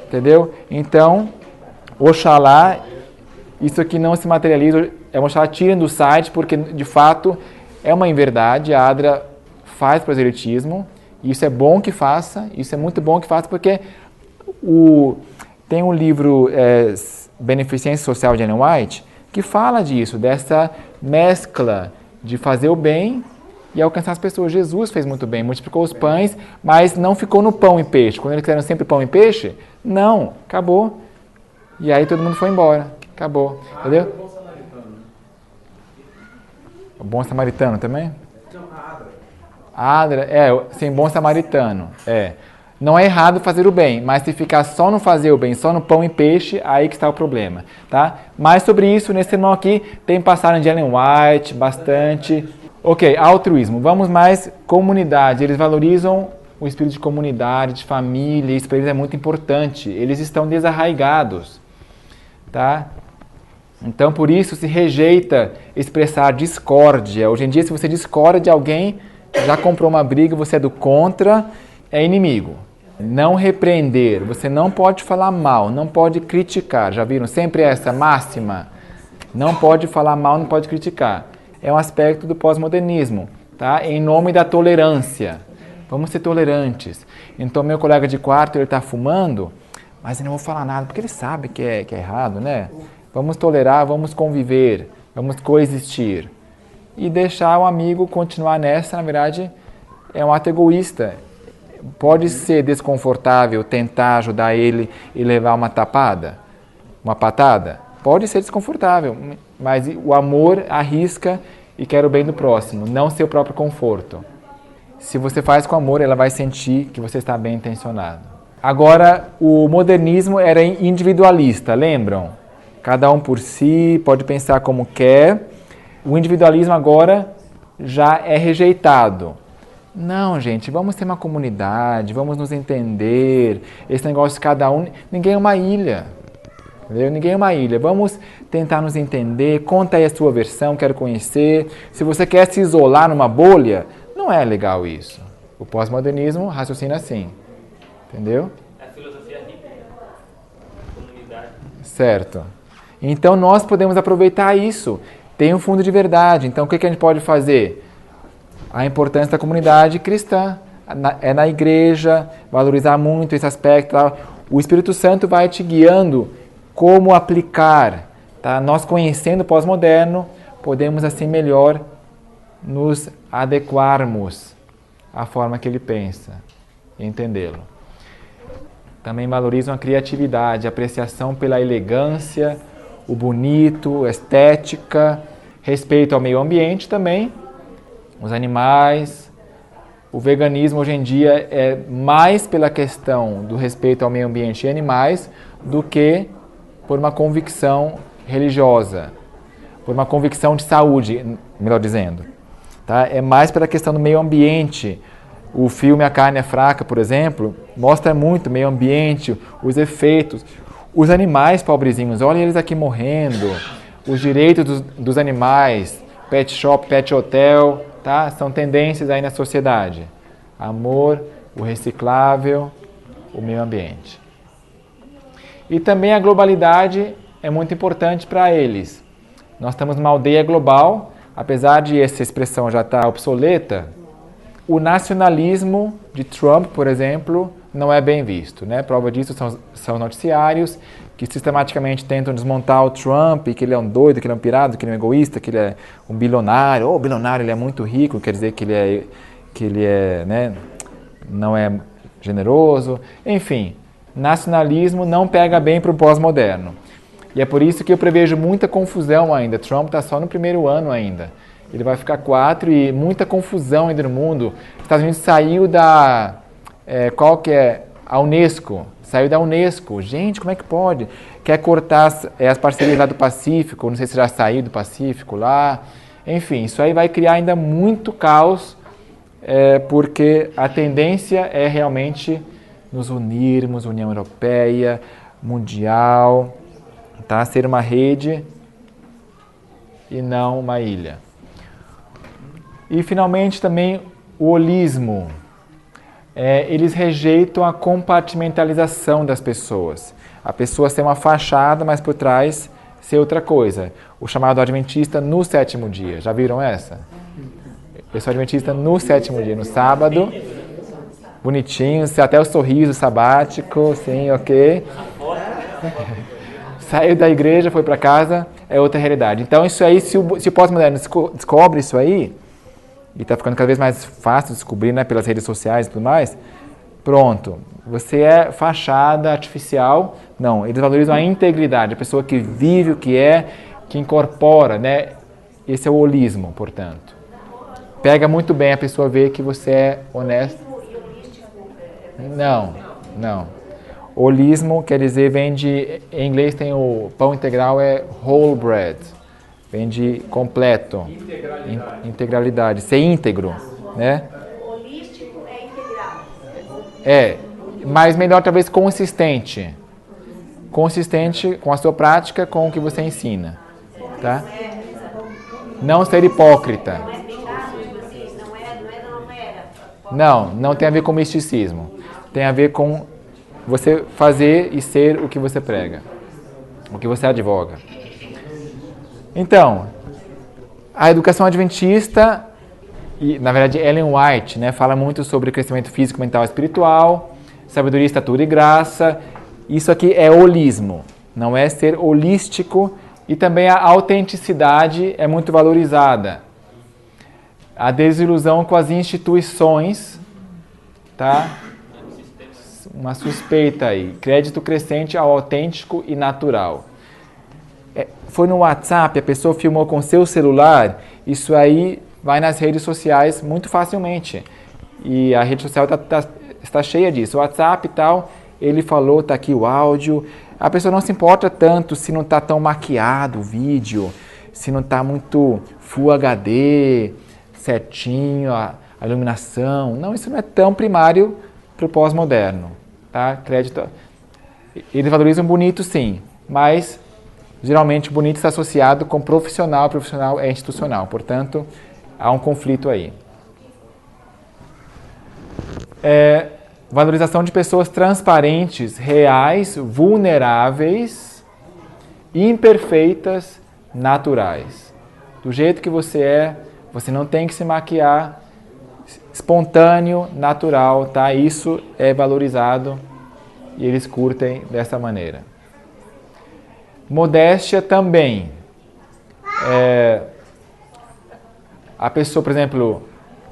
Entendeu? Então, Oxalá, isso aqui não se materializa, Oxalá tirem do site, porque de fato é uma inverdade, a Adra faz proselitismo, e isso é bom que faça, isso é muito bom que faça, porque tem um livro Beneficência Social de Ellen White, que fala disso, dessa mescla de fazer o bem e alcançar as pessoas. Jesus fez muito bem, multiplicou os pães, mas não ficou no pão e peixe. Quando eles quiseram sempre pão e peixe, não, acabou. E aí todo mundo foi embora. Acabou. Entendeu? É o bom samaritano, né? O bom samaritano também? Não, a Adra. Adra, sim, bom samaritano. Não é errado fazer o bem, mas se ficar só no fazer o bem, só no pão e peixe, aí que está o problema, tá? Mas sobre isso, nesse sermão aqui, tem passagem de Ellen White, bastante. Ok, altruísmo. Vamos mais, comunidade. Eles valorizam o espírito de comunidade, de família, isso para eles é muito importante. Eles estão desarraigados, tá? Então, por isso, se rejeita expressar discórdia. Hoje em dia, se você discorda de alguém, já comprou uma briga, você é do contra, é inimigo. Não repreender, você não pode falar mal, não pode criticar. Já viram sempre essa máxima? Não pode falar mal, não pode criticar. É um aspecto do pós-modernismo, tá? Em nome da tolerância. Vamos ser tolerantes. Então, meu colega de quarto, ele está fumando, mas eu não vou falar nada, porque ele sabe que é errado, né? Vamos tolerar, vamos conviver, vamos coexistir. E deixar o amigo continuar nessa, na verdade, é um ato egoísta. Pode ser desconfortável tentar ajudar ele e levar uma tapada, uma patada? Pode ser desconfortável, mas o amor arrisca e quer o bem do próximo, não seu próprio conforto. Se você faz com amor, ela vai sentir que você está bem intencionado. Agora, o modernismo era individualista, lembram? Cada um por si, pode pensar como quer. O individualismo agora já é rejeitado. Não, gente, vamos ter uma comunidade, vamos nos entender. Esse negócio de cada um, ninguém é uma ilha. Entendeu? Ninguém é uma ilha. Vamos tentar nos entender, conta aí a sua versão, quero conhecer. Se você quer se isolar numa bolha, não é legal isso. O pós-modernismo raciocina assim. Entendeu? É a filosofia hippie, comunidade. Certo. Então nós podemos aproveitar isso. Tem um fundo de verdade. Então o que a gente pode fazer? A importância da comunidade cristã. É na igreja, valorizar muito esse aspecto. O Espírito Santo vai te guiando como aplicar. Tá? Nós conhecendo o pós-moderno, podemos assim melhor nos adequarmos à forma que ele pensa e entendê-lo. Também valorizam a criatividade, a apreciação pela elegância, o bonito, estética, respeito ao meio ambiente também, os animais. O veganismo hoje em dia é mais pela questão do respeito ao meio ambiente e animais do que por uma convicção religiosa, por uma convicção de saúde, melhor dizendo. Tá? É mais pela questão do meio ambiente. O filme A Carne é Fraca, por exemplo, mostra muito o meio ambiente, os efeitos. Os animais pobrezinhos, olha eles aqui morrendo. Os direitos dos animais, pet shop, pet hotel, tá? São tendências aí na sociedade. Amor, o reciclável, o meio ambiente. E também a globalidade é muito importante para eles. Nós estamos numa aldeia global, apesar de essa expressão já estar obsoleta, o nacionalismo de Trump, por exemplo, não é bem visto, né? Prova disso são noticiários que sistematicamente tentam desmontar o Trump, que ele é um doido, que ele é um pirado, que ele é um egoísta, que ele é um bilionário. O bilionário ele é muito rico, quer dizer que ele é, né, não é generoso. Enfim, nacionalismo não pega bem para o pós-moderno. E é por isso que eu prevejo muita confusão ainda. Trump está só no primeiro ano ainda. Ele vai ficar 4 e muita confusão ainda no mundo. Os Estados Unidos saiu da... qual que é? A Unesco. Saiu da Unesco. Gente, como é que pode? Quer cortar as parcerias lá do Pacífico. Não sei se já saiu do Pacífico lá. Enfim, isso aí vai criar ainda muito caos, porque a tendência é realmente nos unirmos, União Europeia, Mundial, tá? Ser uma rede e não uma ilha. E, finalmente, também o holismo. Eles rejeitam a compartimentalização das pessoas. A pessoa ser uma fachada, mas por trás ser outra coisa. O chamado adventista no sétimo dia. Já viram essa? Eu sou adventista no sétimo dia, no sábado. Bonitinho, até o sorriso sabático, sim, ok. Saiu da igreja, foi para casa, é outra realidade. Então, isso aí, se o pós-moderno descobre isso aí, e está ficando cada vez mais fácil de descobrir, né, pelas redes sociais e tudo mais, Pronto. Você é fachada artificial. Não, eles valorizam a integridade, a pessoa que vive o que é, que incorpora, né? Esse é o holismo, portanto. Pega muito bem a pessoa ver que você é honesto. Não. Holismo quer dizer, vem de, em inglês tem o pão integral, é whole bread. Vem de completo. Integralidade. Ser íntegro, né? Holístico é integral. É, mas melhor talvez consistente. Consistente com a sua prática, com o que você ensina. Tá? Não ser hipócrita. Não tem a ver com misticismo. Tem a ver com você fazer e ser o que você prega, o que você advoga. Então, a educação adventista, e na verdade Ellen White, né, fala muito sobre crescimento físico, mental e espiritual, sabedoria, estatura e graça. Isso aqui é holismo, não é ser holístico, e também a autenticidade é muito valorizada. A desilusão com as instituições, tá? Uma suspeita aí. Crédito crescente ao autêntico e natural. Foi no WhatsApp, a pessoa filmou com seu celular, isso aí vai nas redes sociais muito facilmente. E a rede social está cheia disso. O WhatsApp e tal, ele falou, tá aqui o áudio. A pessoa não se importa tanto se não está tão maquiado o vídeo, se não está muito Full HD, certinho, a iluminação. Não, isso não é tão primário para o pós-moderno. Tá? Crédito. Eles valorizam bonito, sim, mas geralmente bonito está associado com profissional é institucional, portanto, há um conflito aí. Valorização de pessoas transparentes, reais, vulneráveis, imperfeitas, naturais. Do jeito que você é, você não tem que se maquiar, espontâneo, natural, tá? Isso é valorizado e eles curtem dessa maneira. Modéstia também. A pessoa, por exemplo,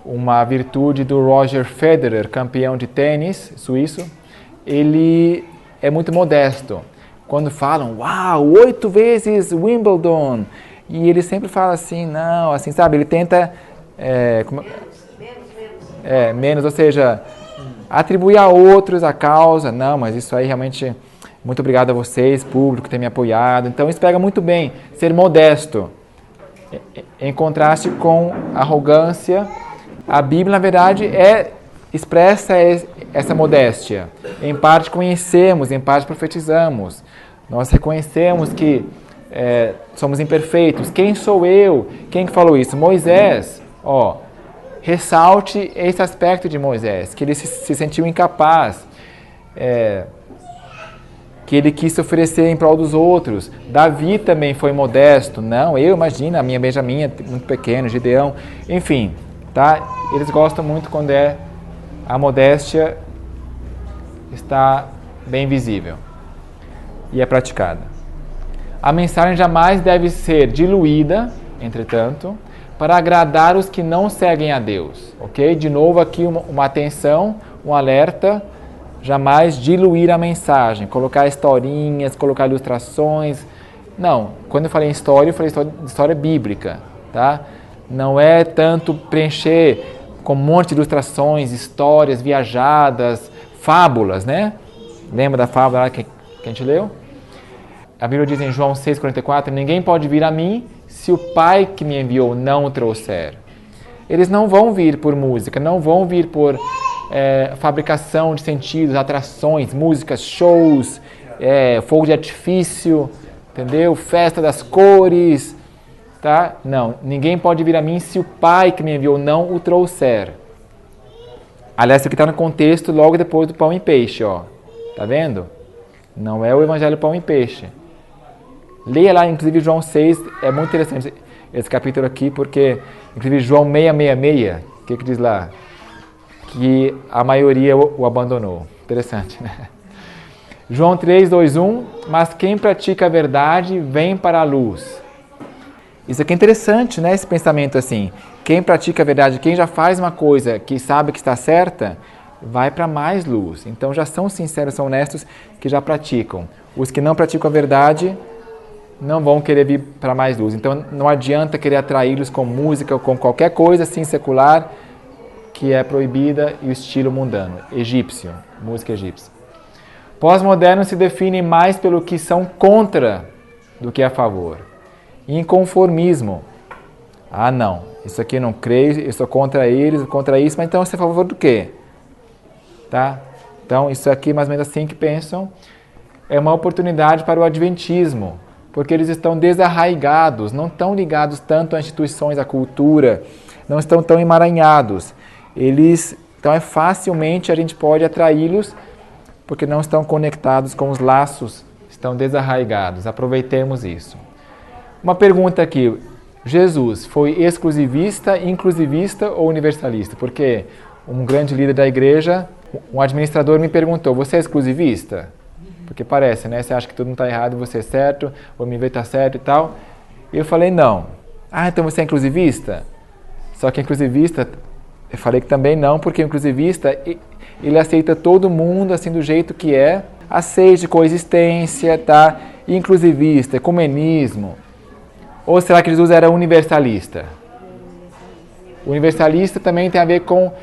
uma virtude do Roger Federer, campeão de tênis suíço, ele é muito modesto. Quando falam, uau, 8 vezes Wimbledon, e ele sempre fala assim, não, assim, sabe, ele tenta menos, ou seja, atribuir a outros a causa, não, mas isso aí realmente, muito obrigado a vocês, público, que tem me apoiado. Então isso pega muito bem, ser modesto, em contraste com arrogância. A Bíblia, na verdade, expressa essa modéstia. Em parte conhecemos, em parte profetizamos. Nós reconhecemos que somos imperfeitos. Quem sou eu? Quem que falou isso? Moisés. Ressalte esse aspecto de Moisés, que ele se sentiu incapaz, que ele quis se oferecer em prol dos outros. Davi também foi modesto. Não, imagina, a minha Benjamim é muito pequeno, Gideão, enfim, tá? Eles gostam muito quando a modéstia está bem visível e é praticada. A mensagem jamais deve ser diluída, entretanto, para agradar os que não seguem a Deus, ok? De novo aqui uma atenção, um alerta, jamais diluir a mensagem, colocar historinhas, colocar ilustrações. Não, quando eu falei em história, eu falei história bíblica, tá? Não é tanto preencher com um monte de ilustrações, histórias viajadas, fábulas, né? Lembra da fábula que a gente leu? A Bíblia diz em João 6,44, ninguém pode vir a mim se o Pai que me enviou não o trouxer. Eles não vão vir por música, não vão vir por fabricação de sentidos, atrações, músicas, shows, fogo de artifício, entendeu? Festa das cores, tá? Não, ninguém pode vir a mim se o Pai que me enviou não o trouxer. Aliás, isso aqui está no contexto logo depois do pão e peixe, ó. Tá vendo? Não é o Evangelho pão e peixe. Leia lá, inclusive, João 6, é muito interessante esse capítulo aqui, porque, inclusive, João 6,66, o que diz lá? Que a maioria o abandonou. Interessante, né? João 3:2:1, mas quem pratica a verdade vem para a luz. Isso aqui é interessante, né? Esse pensamento assim. Quem pratica a verdade, quem já faz uma coisa que sabe que está certa, vai para mais luz. Então já são sinceros, são honestos, que já praticam. Os que não praticam a verdade não vão querer vir para mais luz. Então não adianta querer atraí-los com música ou com qualquer coisa assim secular que é proibida e o estilo mundano, egípcio, música egípcia. Pós-modernos se definem mais pelo que são contra do que a favor. Inconformismo. Ah, não, isso aqui eu não creio, eu sou contra eles, contra isso, mas então você é a favor do quê? Tá? Então, isso aqui, mais ou menos assim que pensam, é uma oportunidade para o adventismo, porque eles estão desarraigados, não estão ligados tanto às instituições, à cultura, não estão tão emaranhados. Então, facilmente a gente pode atraí-los, porque não estão conectados com os laços, estão desarraigados. Aproveitemos isso. Uma pergunta aqui. Jesus foi exclusivista, inclusivista ou universalista? Porque um grande líder da igreja, um administrador me perguntou, você é exclusivista? Porque parece, né? Você acha que tudo não está errado, você é certo, o MV está certo e tal. E eu falei, não. Ah, então você é inclusivista? Só que inclusivista, eu falei que também não, porque o inclusivista, ele aceita todo mundo assim do jeito que é, aceite coexistência, tá? Inclusivista, ecumenismo. Ou será que Jesus era universalista? Universalista também tem a ver com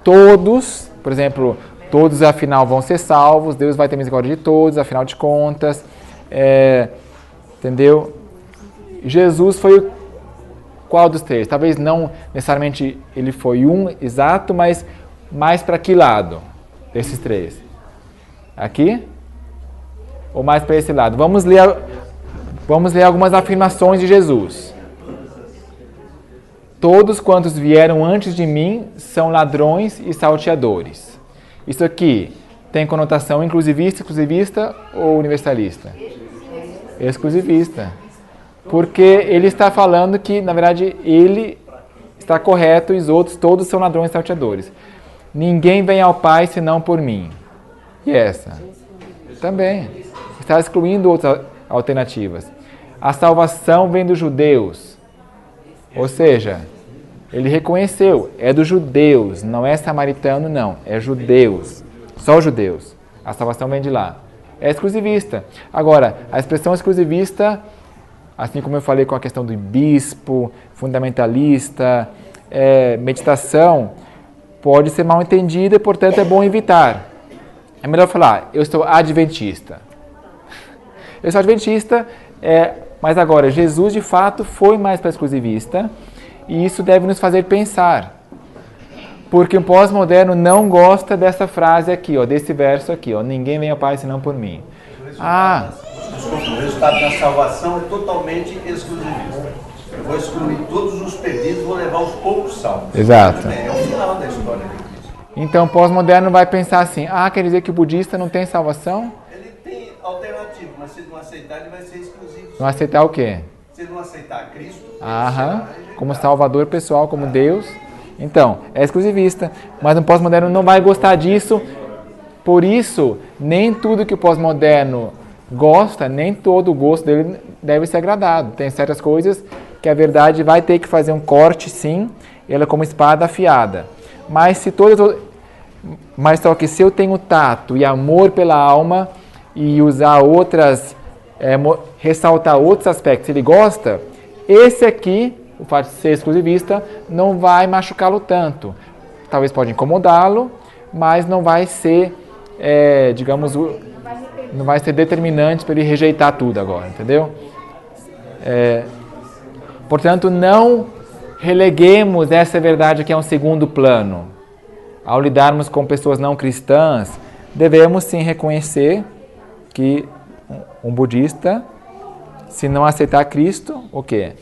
todos, por exemplo, todos afinal vão ser salvos, Deus vai ter misericórdia de todos, afinal de contas, entendeu? Jesus foi qual dos três? Talvez não necessariamente ele foi um exato, mas mais para que lado desses três? Aqui? Ou mais para esse lado? Vamos ler algumas afirmações de Jesus. Todos quantos vieram antes de mim são ladrões e salteadores. Isso aqui tem conotação inclusivista, exclusivista ou universalista? Exclusivista. Porque ele está falando que, na verdade, ele está correto e os outros todos são ladrões e salteadores. Ninguém vem ao Pai senão por mim. E essa? Também. Está excluindo outras alternativas. A salvação vem dos judeus. Ou seja, ele reconheceu, é dos judeus, não é samaritano não, é judeus, só judeus. A salvação vem de lá. É exclusivista. Agora, a expressão exclusivista, assim como eu falei com a questão do bispo, fundamentalista, meditação, pode ser mal entendida e, portanto, é bom evitar. É melhor falar, eu sou adventista. Eu sou adventista, mas agora, Jesus de fato foi mais para exclusivista e isso deve nos fazer pensar. Porque o pós-moderno não gosta dessa frase aqui, desse verso aqui, ninguém vem ao Pai senão por mim. Desculpa, o resultado da salvação é totalmente exclusivista. Eu vou excluir todos os perdidos, vou levar os poucos salvos. Exato. É o final da história de Cristo. Então o pós-moderno vai pensar assim, quer dizer que o budista não tem salvação? Ele tem alternativa, mas se ele não aceitar, ele vai ser exclusivo. Não aceitar o quê? Se ele não aceitar Cristo, como Salvador pessoal, como Deus. Então, é exclusivista. Mas o pós-moderno não vai gostar disso. Por isso, nem tudo que o pós-moderno gosta, nem todo o gosto dele deve ser agradado. Tem certas coisas que a verdade vai ter que fazer um corte, sim. Ela é como espada afiada. Mas só que se eu tenho tato e amor pela alma e usar ressaltar outros aspectos, se ele gosta, esse aqui, o fato de ser exclusivista, não vai machucá-lo tanto. Talvez pode incomodá-lo, mas não vai ser, não vai ser determinante para ele rejeitar tudo agora, entendeu? Portanto, não releguemos essa verdade aqui a um segundo plano. Ao lidarmos com pessoas não cristãs, devemos sim reconhecer que um budista, se não aceitar Cristo, o quê?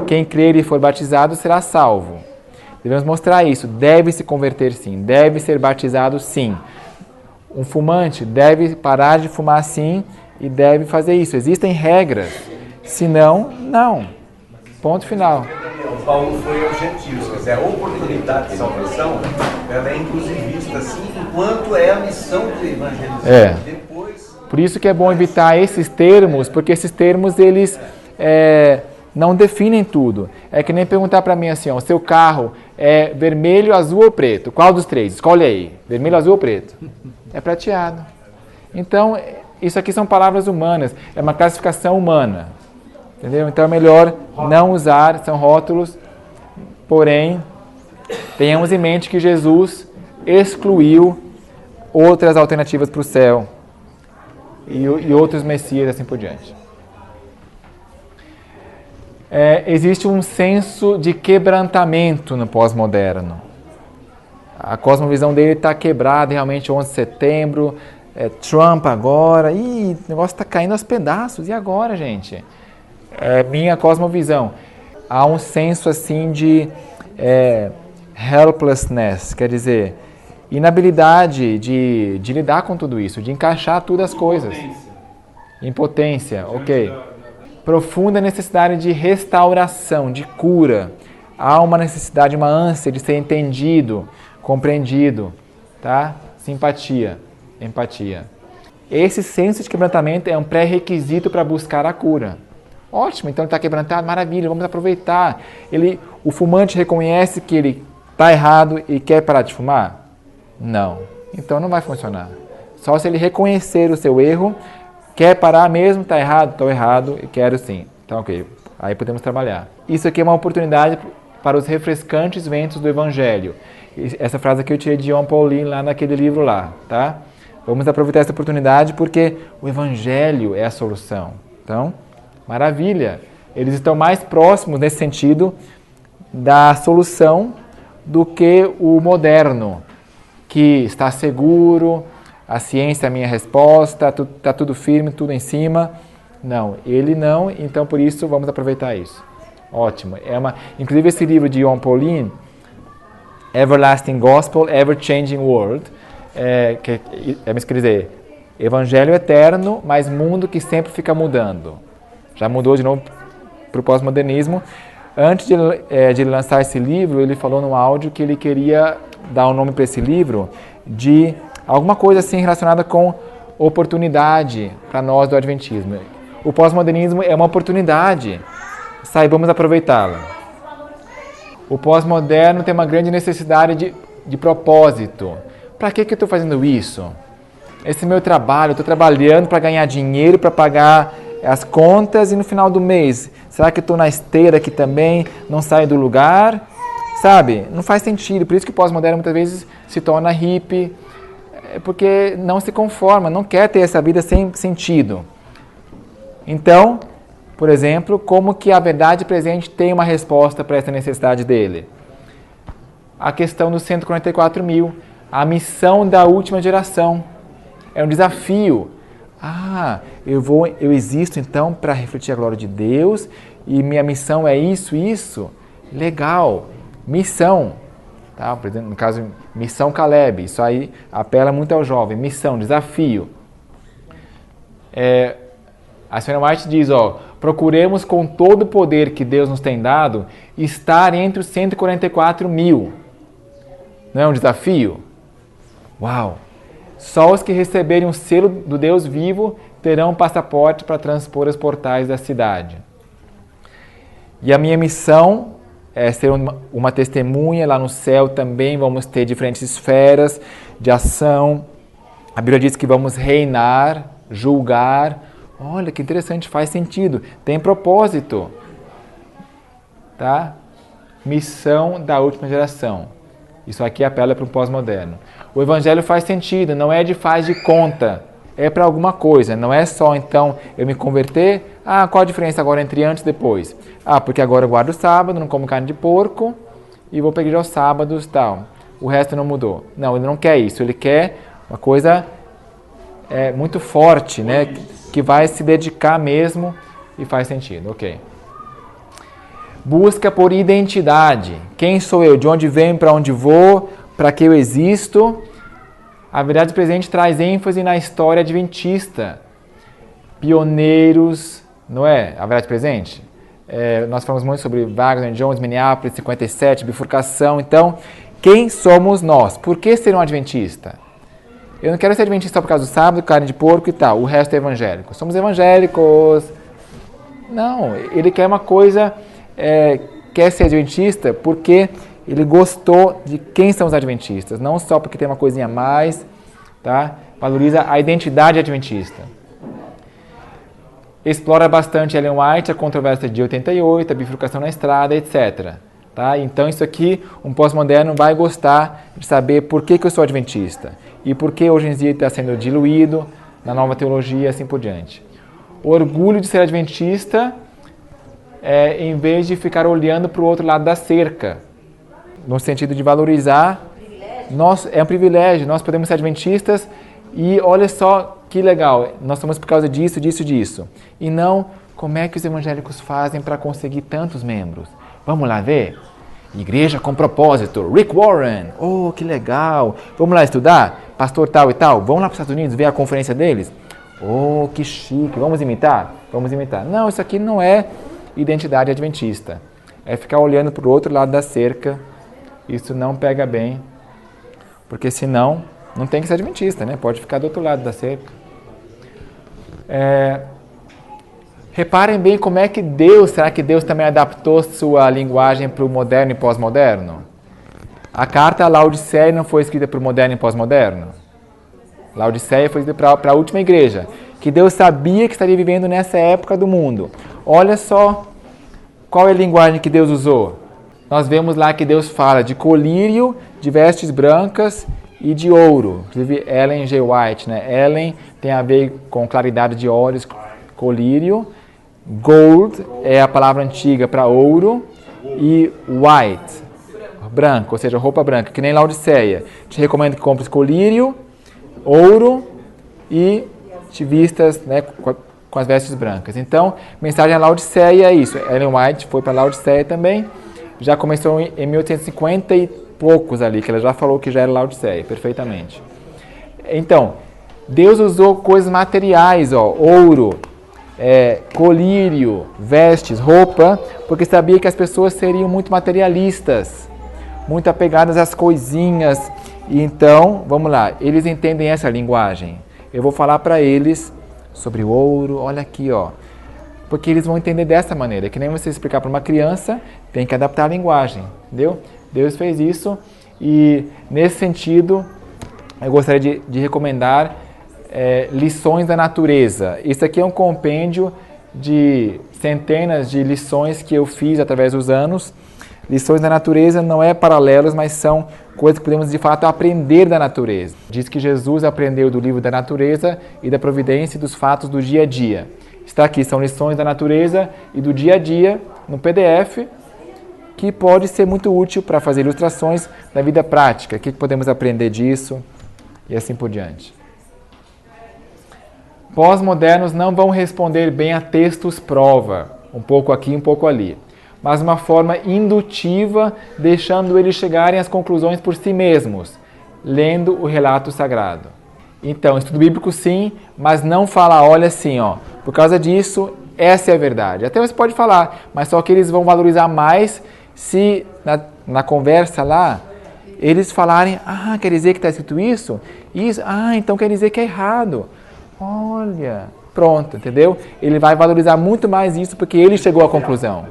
Quem crer e for batizado será salvo. Devemos mostrar isso. Deve se converter sim, deve ser batizado sim. Um fumante deve parar de fumar sim e deve fazer isso. Existem regras. Se não, não. Ponto final. Paulo foi aos gentios, quer dizer, a oportunidade de salvação, ela é inclusivista, sim, enquanto é a missão do evangelho. Depois... Por isso que é bom evitar esses termos, porque esses termos, eles não definem tudo. É que nem perguntar para mim assim, o seu carro é vermelho, azul ou preto? Qual dos três? Escolhe aí. Vermelho, azul ou preto? É prateado. Então, isso aqui são palavras humanas. É uma classificação humana. Entendeu? Então é melhor não usar, são rótulos. Porém, tenhamos em mente que Jesus excluiu outras alternativas para o céu e outros messias assim por diante. Existe um senso de quebrantamento no pós-moderno. A cosmovisão dele está quebrada, realmente 11 de setembro, Trump agora, o negócio está caindo aos pedaços, e agora, gente? Minha cosmovisão. Há um senso assim de helplessness, quer dizer, inabilidade de lidar com tudo isso, de encaixar tudo as coisas. Impotência, ok. Profunda necessidade de restauração, de cura. Há uma necessidade, uma ânsia de ser entendido, compreendido, tá? Simpatia, empatia. Esse senso de quebrantamento é um pré-requisito para buscar a cura. Ótimo, então ele está quebrantado, maravilha, vamos aproveitar. O fumante reconhece que ele está errado e quer parar de fumar? Não. Então não vai funcionar. Só se ele reconhecer o seu erro, quer parar mesmo, está errado, estou errado e quero sim. Então ok, aí podemos trabalhar. Isso aqui é uma oportunidade para os refrescantes ventos do Evangelho. Essa frase aqui eu tirei de John Paulin lá naquele livro lá, tá? Vamos aproveitar essa oportunidade porque o Evangelho é a solução. Então, maravilha! Eles estão mais próximos, nesse sentido, da solução do que o moderno, que está seguro, a ciência é a minha resposta, está tudo firme, tudo em cima. Não, ele não, então por isso vamos aproveitar isso. Ótimo. Inclusive esse livro de John Paulin, Everlasting Gospel, Ever-Changing World, quer dizer, Evangelho eterno, mas mundo que sempre fica mudando. Já mudou de novo para o pós-modernismo. Antes de ele lançar esse livro, ele falou no áudio que ele queria dar um nome para esse livro de alguma coisa assim relacionada com oportunidade para nós do Adventismo. O pós-modernismo é uma oportunidade, saibamos aproveitá-la. O pós-moderno tem uma grande necessidade de propósito. Para que eu estou fazendo isso? Esse é meu trabalho, eu estou trabalhando para ganhar dinheiro, para pagar as contas e no final do mês, será que eu estou na esteira aqui também, não saio do lugar? Sabe? Não faz sentido. Por isso que o pós-moderno muitas vezes se torna hippie, porque não se conforma, não quer ter essa vida sem sentido. Então, por exemplo, como que a verdade presente tem uma resposta para essa necessidade dele? A questão dos 144 mil, a missão da última geração. É um desafio. Eu existo então para refletir a glória de Deus e minha missão é isso. Legal. Missão. Tá? Por exemplo, no caso, missão Caleb. Isso aí apela muito ao jovem. Missão, desafio. A senhora White diz, procuremos com todo o poder que Deus nos tem dado estar entre os 144 mil. Não é um desafio? Uau! Só os que receberem o selo do Deus vivo terão um passaporte para transpor os portais da cidade. E a minha missão é ser uma testemunha. Lá no céu também vamos ter diferentes esferas de ação. A Bíblia diz que vamos reinar, julgar. Olha que interessante, faz sentido. Tem propósito. Tá? Missão da última geração. Isso aqui apela para o pós-moderno. O Evangelho faz sentido, não é de faz de conta. É para alguma coisa, não é só então eu me converter. Qual a diferença agora entre antes e depois? Porque agora eu guardo o sábado, não como carne de porco e vou pedir aos sábados tal. O resto não mudou. Não, ele não quer isso, ele quer uma coisa muito forte, né? Que vai se dedicar mesmo e faz sentido, ok. Busca por identidade. Quem sou eu? De onde venho? Para onde vou? Para que eu existo? A verdade presente traz ênfase na história adventista. Pioneiros, não é? A verdade presente? Nós falamos muito sobre Wagner Jones, Minneapolis, 57, bifurcação. Então, quem somos nós? Por que ser um adventista? Eu não quero ser adventista só por causa do sábado, carne de porco e tal. O resto é evangélico. Somos evangélicos. Não, ele quer uma coisa... quer ser adventista porque Ele gostou de quem são os adventistas, não só porque tem uma coisinha a mais, tá? Valoriza a identidade adventista. Explora bastante Ellen White, a controvérsia de 88, a bifurcação na estrada, etc. Tá? Então isso aqui, um pós-moderno vai gostar de saber por que eu sou adventista e por que hoje em dia está sendo diluído na nova teologia e assim por diante. O orgulho de ser adventista em vez de ficar olhando para o outro lado da cerca, no sentido de valorizar, é um privilégio, nós podemos ser adventistas e olha só que legal, nós somos por causa disso, disso, disso. E não, como é que os evangélicos fazem para conseguir tantos membros? Vamos lá ver? Igreja com propósito, Rick Warren, oh, que legal. Vamos lá estudar? Pastor tal e tal, vamos lá para os Estados Unidos ver a conferência deles? Oh, que chique, vamos imitar? Vamos imitar. Não, isso aqui não é identidade adventista. É ficar olhando para o outro lado da cerca, isso não pega bem, porque senão não tem que ser adventista, né? Pode ficar do outro lado da cerca. Reparem bem como é que será que Deus também adaptou sua linguagem para o moderno e pós-moderno? A carta a Laodiceia não foi escrita para o moderno e pós-moderno. Laodiceia foi escrita para a última igreja, que Deus sabia que estaria vivendo nessa época do mundo. Olha só qual é a linguagem que Deus usou. Nós vemos lá que Deus fala de colírio, de vestes brancas e de ouro. Inclusive Ellen G. White, né? Ellen tem a ver com claridade de olhos, colírio. Gold é a palavra antiga para ouro. E white, branco, ou seja, roupa branca, que nem Laodiceia. Te recomendo que compres colírio, ouro e te vistas, né, com as vestes brancas. Então, mensagem a Laodiceia é isso. Ellen White foi para Laodiceia também. Já começou em 1850 e poucos ali, que ela já falou que já era Laodiceia, perfeitamente. Então, Deus usou coisas materiais, ouro, colírio, vestes, roupa, porque sabia que as pessoas seriam muito materialistas, muito apegadas às coisinhas. E então, vamos lá, eles entendem essa linguagem. Eu vou falar para eles sobre o ouro, olha aqui, porque eles vão entender dessa maneira. Que nem você explicar para uma criança, tem que adaptar a linguagem, entendeu? Deus fez isso e, nesse sentido, eu gostaria de recomendar lições da natureza. Isso aqui é um compêndio de centenas de lições que eu fiz através dos anos. Lições da natureza não é paralelos, mas são coisas que podemos de fato aprender da natureza. Diz que Jesus aprendeu do livro da natureza e da providência e dos fatos do dia a dia. Está aqui, são lições da natureza e do dia a dia no PDF, que pode ser muito útil para fazer ilustrações da vida prática. O que podemos aprender disso e assim por diante. Pós-modernos não vão responder bem a textos prova, um pouco aqui, um pouco ali, mas uma forma indutiva, deixando eles chegarem às conclusões por si mesmos, lendo o relato sagrado. Então, estudo bíblico sim, mas não fala, olha assim, por causa disso, essa é a verdade. Até você pode falar, mas só que eles vão valorizar mais se na conversa lá, eles falarem, quer dizer que está escrito isso? Isso, então quer dizer que é errado. Olha, pronto, entendeu? Ele vai valorizar muito mais isso porque ele chegou à conclusão.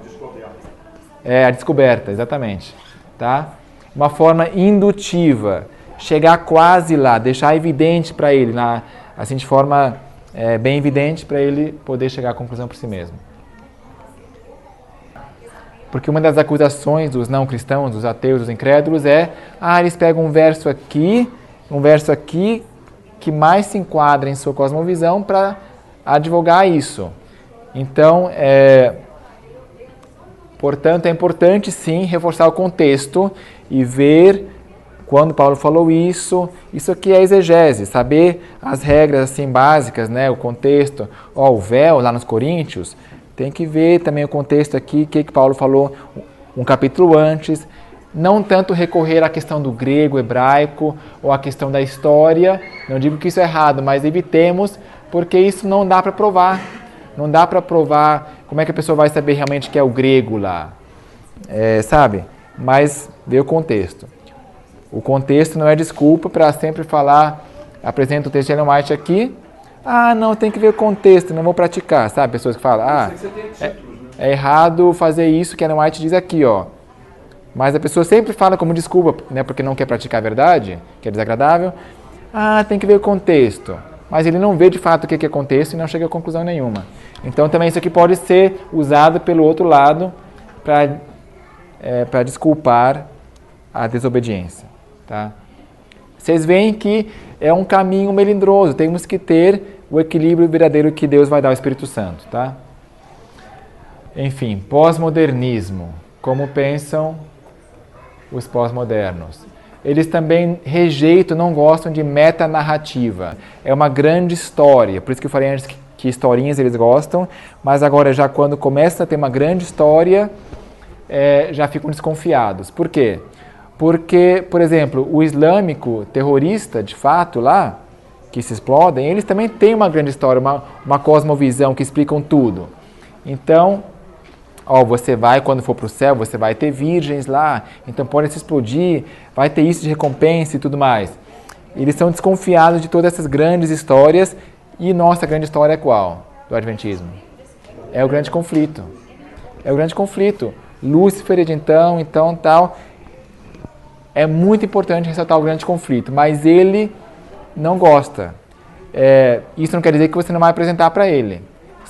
A descoberta, exatamente. Tá? Uma forma indutiva, chegar quase lá, deixar evidente para ele, assim de forma bem evidente para ele poder chegar à conclusão por si mesmo. Porque uma das acusações dos não cristãos, dos ateus, dos incrédulos eles pegam um verso aqui que mais se enquadra em sua cosmovisão para advogar isso. Então, portanto, é importante sim reforçar o contexto e ver quando Paulo falou isso aqui é exegese, saber as regras assim básicas, né, o contexto, o véu lá nos Coríntios, tem que ver também o contexto aqui, o que Paulo falou um capítulo antes, não tanto recorrer à questão do grego, hebraico, ou à questão da história, não digo que isso é errado, mas evitemos, porque isso não dá para provar. Não dá para provar como é que a pessoa vai saber realmente que é o grego lá, sabe? Mas vê o contexto. O contexto não é desculpa para sempre falar, apresenta o texto de Ellen White aqui, não, tem que ver o contexto, não vou praticar, sabe? Pessoas que falam, é errado fazer isso que Ellen White diz aqui, Mas a pessoa sempre fala como desculpa, né, porque não quer praticar a verdade, que é desagradável. Tem que ver o contexto. Mas ele não vê de fato o que é contexto e não chega a conclusão nenhuma. Então também isso aqui pode ser usado pelo outro lado para desculpar a desobediência. Tá? Vocês veem que é um caminho melindroso. Temos que ter o equilíbrio verdadeiro que Deus vai dar ao Espírito Santo. Tá? Enfim, pós-modernismo. Como pensam os pós-modernos? Eles também rejeitam, não gostam de metanarrativa. É uma grande história. Por isso que eu falei antes que historinhas eles gostam, mas agora já quando começa a ter uma grande história, já ficam desconfiados. Por quê? Porque, por exemplo, o islâmico terrorista, de fato, lá, que se explodem, eles também têm uma grande história, uma cosmovisão que explicam tudo. Então, você vai, quando for para o céu, você vai ter virgens lá, então pode se explodir, vai ter isso de recompensa e tudo mais. Eles são desconfiados de todas essas grandes histórias, e nossa grande história é qual? Do Adventismo. É o grande conflito. É o grande conflito. Lúcifer, então, tal. É muito importante ressaltar o grande conflito, mas ele não gosta. Isso não quer dizer que você não vai apresentar para ele.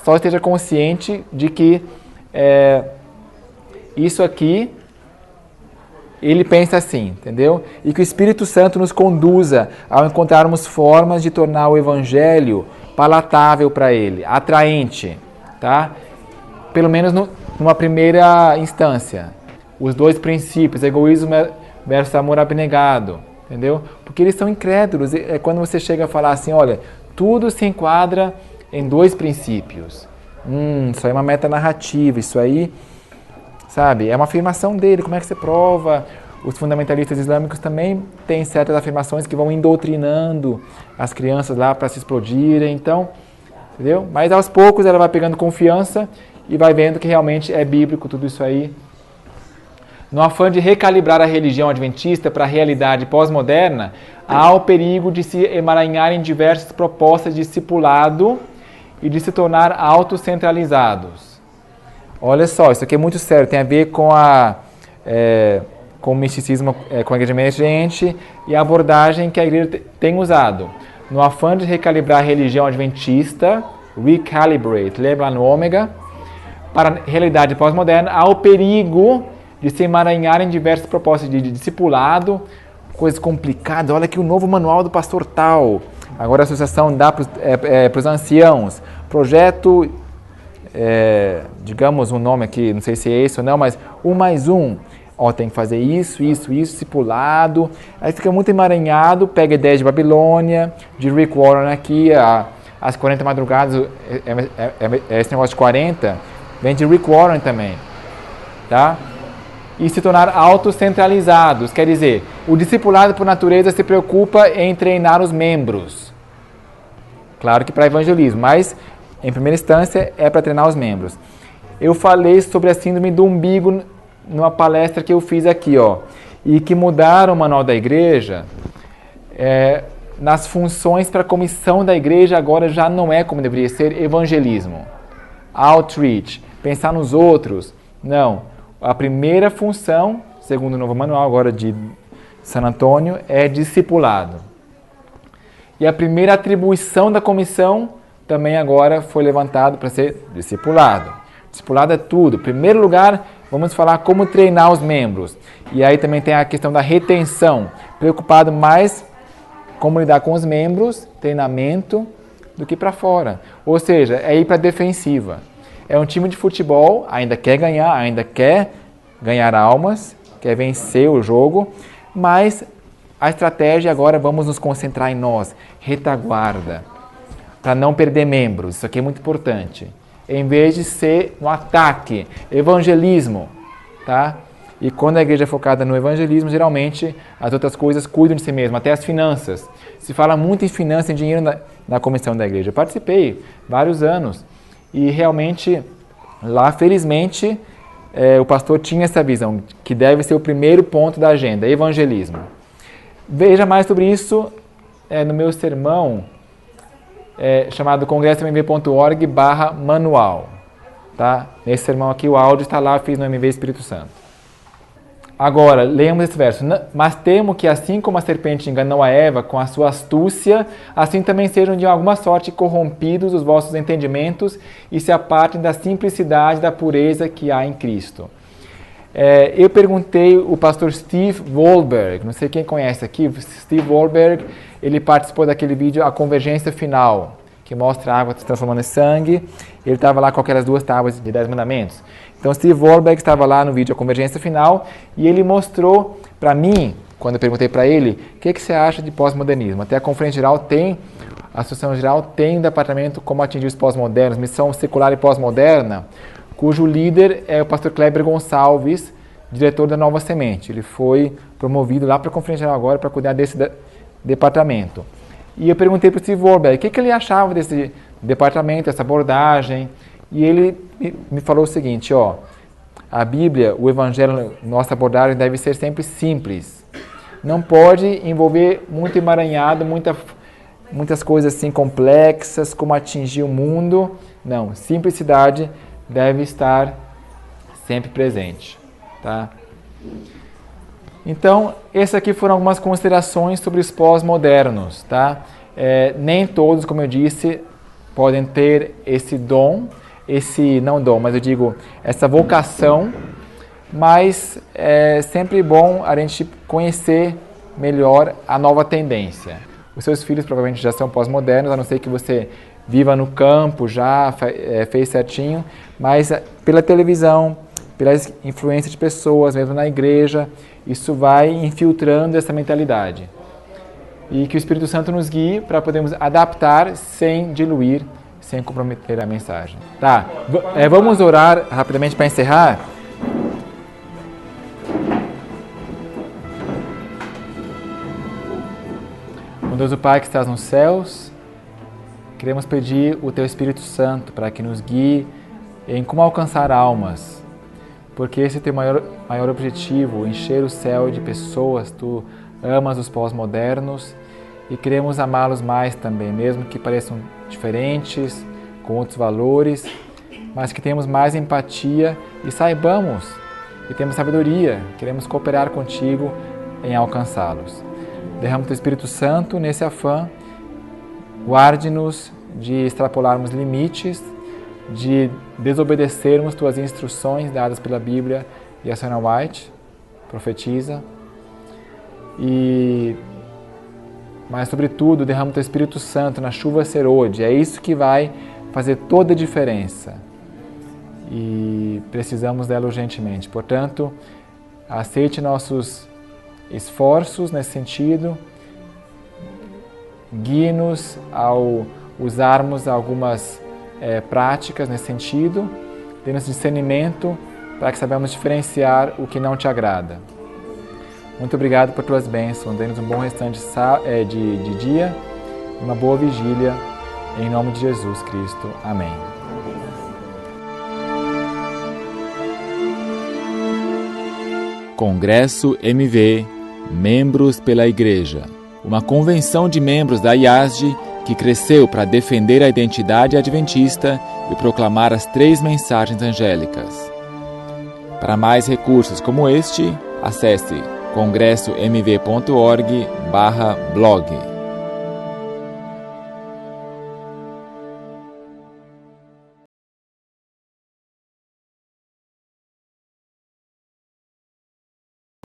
Só esteja consciente de que isso aqui, ele pensa assim, entendeu? E que o Espírito Santo nos conduza ao encontrarmos formas de tornar o Evangelho palatável para ele, atraente, tá? Pelo menos numa primeira instância. Os dois princípios, egoísmo versus amor abnegado, entendeu? Porque eles são incrédulos. É quando você chega a falar assim, olha, tudo se enquadra em dois princípios. Isso aí é uma metanarrativa, isso aí, sabe, é uma afirmação dele, como é que você prova? Os fundamentalistas islâmicos também têm certas afirmações que vão doutrinando as crianças lá para se explodirem, então, entendeu? Mas aos poucos ela vai pegando confiança e vai vendo que realmente é bíblico tudo isso aí. No afã de recalibrar a religião adventista para a realidade pós-moderna, há o perigo de se emaranhar em diversas propostas de discipulado e de se tornar autocentralizados. Olha só, isso aqui é muito sério, tem a ver com o misticismo, com a igreja emergente e a abordagem que a igreja tem usado. No afã de recalibrar a religião adventista, recalibrate, lembra lá no ômega, para a realidade pós-moderna, há o perigo de se emaranhar em diversas propostas de discipulado, coisas complicadas. Olha aqui o novo manual do pastor tal. Agora a associação dá para os anciãos. Projeto, digamos um nome aqui, não sei se é esse ou não, mas 1+1. Tem que fazer isso, discipulado. Aí fica muito emaranhado, pega ideias de Babilônia, de Rick Warren aqui, as 40 madrugadas, esse negócio de 40, vem de Rick Warren também. Tá? E se tornar autocentralizados, quer dizer, o discipulado por natureza se preocupa em treinar os membros. Claro que para evangelismo, mas em primeira instância é para treinar os membros. Eu falei sobre a síndrome do umbigo numa palestra que eu fiz aqui, e que mudaram o manual da igreja nas funções para a comissão da igreja, agora já não é como deveria ser evangelismo, outreach, pensar nos outros, não. A primeira função, segundo o novo manual agora de San Antônio, é discipulado. E a primeira atribuição da comissão também agora foi levantado para ser discipulado. Discipulado é tudo. Em primeiro lugar, vamos falar como treinar os membros. E aí também tem a questão da retenção. Preocupado mais como lidar com os membros, treinamento, do que para fora. Ou seja, é ir para a defensiva. É um time de futebol, ainda quer ganhar almas, quer vencer o jogo, mas a estratégia agora, vamos nos concentrar em nós, retaguarda, para não perder membros, isso aqui é muito importante. Em vez de ser no ataque, evangelismo, tá? E quando a igreja é focada no evangelismo, geralmente as outras coisas cuidam de si mesmo, até as finanças. Se fala muito em finanças e dinheiro na comissão da igreja. Eu participei vários anos. E realmente, lá, felizmente, o pastor tinha essa visão, que deve ser o primeiro ponto da agenda, evangelismo. Veja mais sobre isso no meu sermão, chamado congressomv.org/manual. Tá? Nesse sermão aqui, o áudio está lá, fiz no MV Espírito Santo. Agora, leamos esse verso. Mas temo que assim como a serpente enganou a Eva com a sua astúcia, assim também sejam de alguma sorte corrompidos os vossos entendimentos e se apartem da simplicidade e da pureza que há em Cristo. Eu perguntei o pastor Steve Wohlberg, não sei quem conhece aqui, Steve Wohlberg, ele participou daquele vídeo A Convergência Final, que mostra a água se transformando em sangue. Ele estava lá com aquelas 2 tábuas de 10 mandamentos. Então Steve Wohlberg estava lá no vídeo A Convergência Final e ele mostrou para mim, quando eu perguntei para ele, o que você acha de pós-modernismo? Até a Conferência Geral tem, a Associação Geral tem um departamento como atingir os pós-modernos, missão secular e pós-moderna, cujo líder é o pastor Kleber Gonçalves, diretor da Nova Semente. Ele foi promovido lá para a Conferência Geral agora para cuidar desse departamento. E eu perguntei para o Steve Wohlberg o que ele achava desse departamento, essa abordagem, e ele me falou o seguinte, a Bíblia, o Evangelho, nossa abordagem deve ser sempre simples. Não pode envolver muito emaranhado, muitas coisas assim complexas, como atingir o mundo. Não, simplicidade deve estar sempre presente, tá? Então, essas aqui foram algumas considerações sobre os pós-modernos, tá? Nem todos, como eu disse, podem ter esse dom, mas eu digo, essa vocação, mas é sempre bom a gente conhecer melhor a nova tendência. Os seus filhos provavelmente já são pós-modernos, a não ser que você viva no campo, já fez certinho, mas pela televisão, pela influência de pessoas, mesmo na igreja, isso vai infiltrando essa mentalidade. E que o Espírito Santo nos guie para podermos adaptar sem diluir, sem comprometer a mensagem. Tá, vamos orar rapidamente para encerrar. Deus, o Pai que estás nos céus, queremos pedir o Teu Espírito Santo para que nos guie em como alcançar almas, porque esse é o Teu maior objetivo, encher o céu de pessoas. Tu amas os pós-modernos e queremos amá-los mais também, mesmo que pareçam diferentes, com outros valores, mas que tenhamos mais empatia e saibamos, e temos sabedoria, queremos cooperar contigo em alcançá-los. Derrama o Teu Espírito Santo nesse afã, guarde-nos de extrapolarmos limites, de desobedecermos Tuas instruções dadas pela Bíblia e a Sra. White, profetiza, mas sobretudo derrama o Teu Espírito Santo na chuva serôdia, é isso que vai fazer toda a diferença e precisamos dela urgentemente. Portanto, aceite nossos esforços nesse sentido, guie-nos ao usarmos algumas práticas nesse sentido, dê-nos discernimento para que saibamos diferenciar o que não Te agrada. Muito obrigado por Tuas bênçãos, dê-nos um bom restante de dia, uma boa vigília, em nome de Jesus Cristo. Amém. Congresso MV Membros pela Igreja, uma convenção de membros da IASD que cresceu para defender a identidade adventista e proclamar as 3 mensagens angélicas. Para mais recursos como este, acesse congressomv.org/blog.